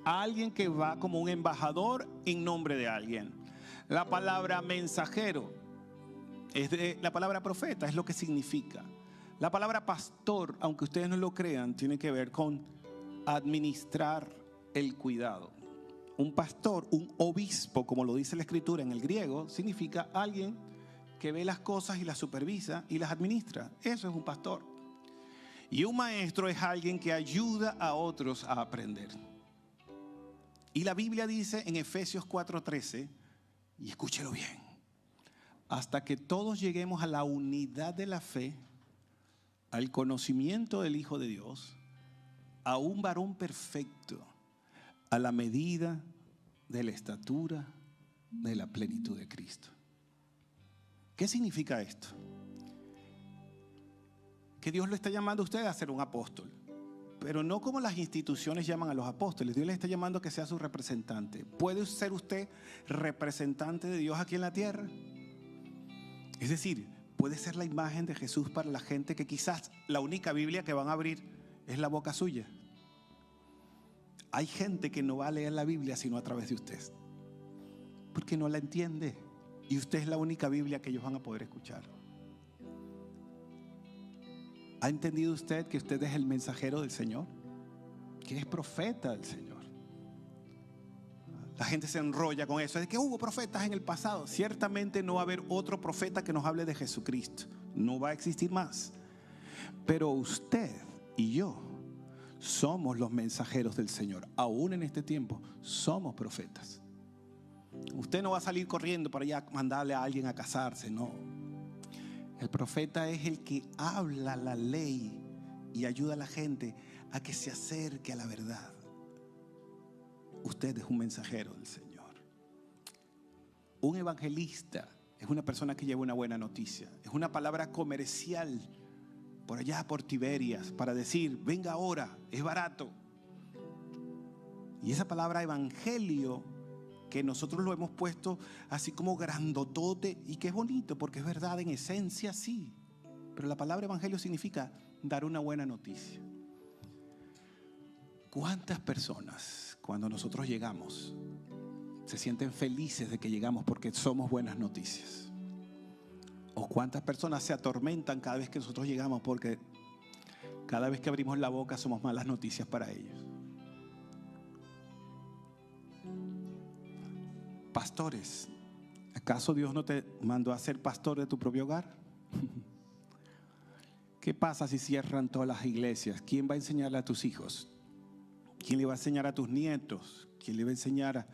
A alguien que va como un embajador en nombre de alguien. La palabra mensajero es de la palabra profeta, es lo que significa. La palabra pastor, aunque ustedes no lo crean, tiene que ver con administrar el cuidado. Un pastor, un obispo, como lo dice la Escritura en el griego, significa alguien que ve las cosas y las supervisa y las administra. Eso es un pastor. Y un maestro es alguien que ayuda a otros a aprender. Y la Biblia dice en Efesios 4:13, y escúchelo bien, hasta que todos lleguemos a la unidad de la fe, al conocimiento del Hijo de Dios, a un varón perfecto, a la medida de la estatura de la plenitud de Cristo. ¿Qué significa esto? Que Dios lo está llamando a usted a ser un apóstol. Pero no como las instituciones llaman a los apóstoles. Dios le está llamando a que sea su representante. ¿Puede ser usted representante de Dios aquí en la tierra? Es decir, puede ser la imagen de Jesús para la gente que quizás la única Biblia que van a abrir es la boca suya. Hay gente que no va a leer la Biblia sino a través de usted, porque no la entiende. Y usted es la única Biblia que ellos van a poder escuchar. ¿Ha entendido usted que usted es el mensajero del Señor? Que es profeta del Señor. La gente se enrolla con eso. Es que hubo profetas en el pasado. Ciertamente no va a haber otro profeta que nos hable de Jesucristo. No va a existir más. Pero usted y yo somos los mensajeros del Señor. Aún en este tiempo somos profetas. Usted no va a salir corriendo para allá a mandarle a alguien a casarse, no. El profeta es el que habla la ley y ayuda a la gente a que se acerque a la verdad. Usted es un mensajero del Señor. Un evangelista es una persona que lleva una buena noticia. Es una palabra comercial por allá por Tiberias para decir, venga ahora, es barato. Y esa palabra evangelio, que nosotros lo hemos puesto así como grandotote, y que es bonito porque es verdad, en esencia sí. Pero la palabra evangelio significa dar una buena noticia. ¿Cuántas personas cuando nosotros llegamos se sienten felices de que llegamos porque somos buenas noticias? ¿O cuántas personas se atormentan cada vez que nosotros llegamos porque cada vez que abrimos la boca somos malas noticias para ellos? Pastores, ¿acaso Dios no te mandó a ser pastor de tu propio hogar? ¿Qué pasa si cierran todas las iglesias? ¿Quién va a enseñarle a tus hijos? ¿Quién le va a enseñar a tus nietos? ¿Quién le va a enseñar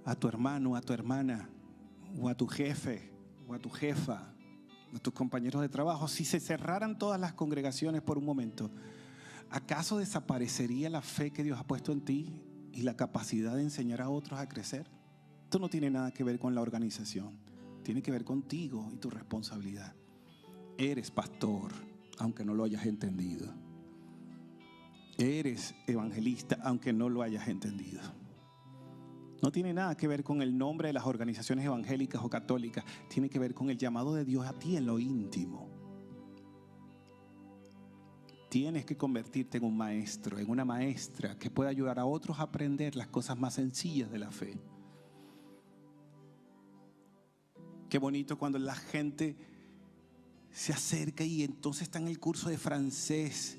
a tu hermano, a tu hermana, o a tu jefe, o a tu jefa, a tus compañeros de trabajo? Si se cerraran todas las congregaciones por un momento, ¿acaso desaparecería la fe que Dios ha puesto en ti y la capacidad de enseñar a otros a crecer? Esto no tiene nada que ver con la organización, tiene que ver contigo y tu responsabilidad. Eres pastor, aunque no lo hayas entendido. Eres evangelista, aunque no lo hayas entendido. No tiene nada que ver con el nombre de las organizaciones evangélicas o católicas. Tiene que ver con el llamado de Dios a ti en lo íntimo. Tienes que convertirte en un maestro, en una maestra que pueda ayudar a otros a aprender las cosas más sencillas de la fe. Qué bonito cuando la gente se acerca y entonces está en el curso de francés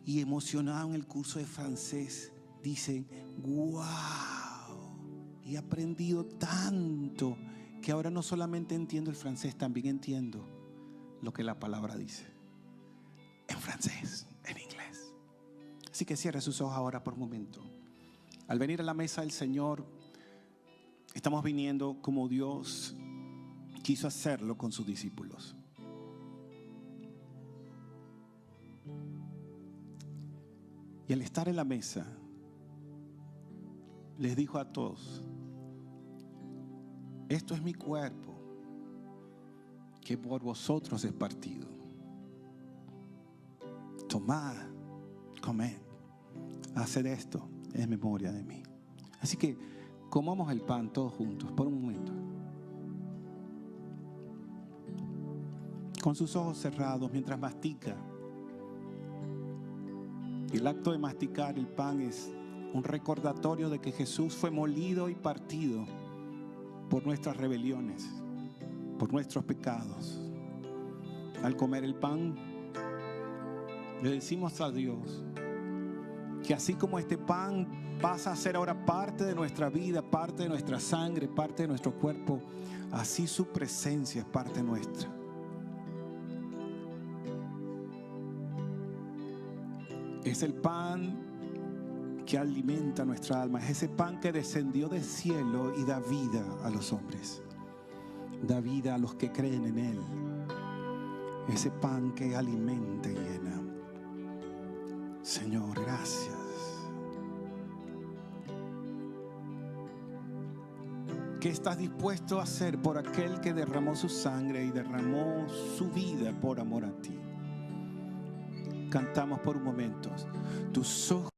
y emocionado en el curso de francés dicen: ¡wow! He aprendido tanto que ahora no solamente entiendo el francés, también entiendo lo que la palabra dice en francés, en inglés. Así que cierre sus ojos ahora por un momento. Al venir a la mesa del Señor, estamos viniendo como Dios quiso hacerlo con sus discípulos. Y al estar en la mesa, les dijo a todos: esto es mi cuerpo, que por vosotros es partido. Tomad, comed, haced esto en memoria de mí. Así que comamos el pan todos juntos por un momento. Con sus ojos cerrados mientras mastica. El acto de masticar el pan es un recordatorio de que Jesús fue molido y partido por nuestras rebeliones, por nuestros pecados. Al comer el pan, le decimos a Dios que así como este pan pasa a ser ahora parte de nuestra vida, parte de nuestra sangre, parte de nuestro cuerpo, así su presencia es parte nuestra. Es el pan que alimenta nuestra alma. Es ese pan que descendió del cielo y da vida a los hombres. Da vida a los que creen en Él. Ese pan que alimenta y llena. Señor, gracias. ¿Qué estás dispuesto a hacer por aquel que derramó su sangre y derramó su vida por amor a ti? Cantamos por un momento. Tus ojos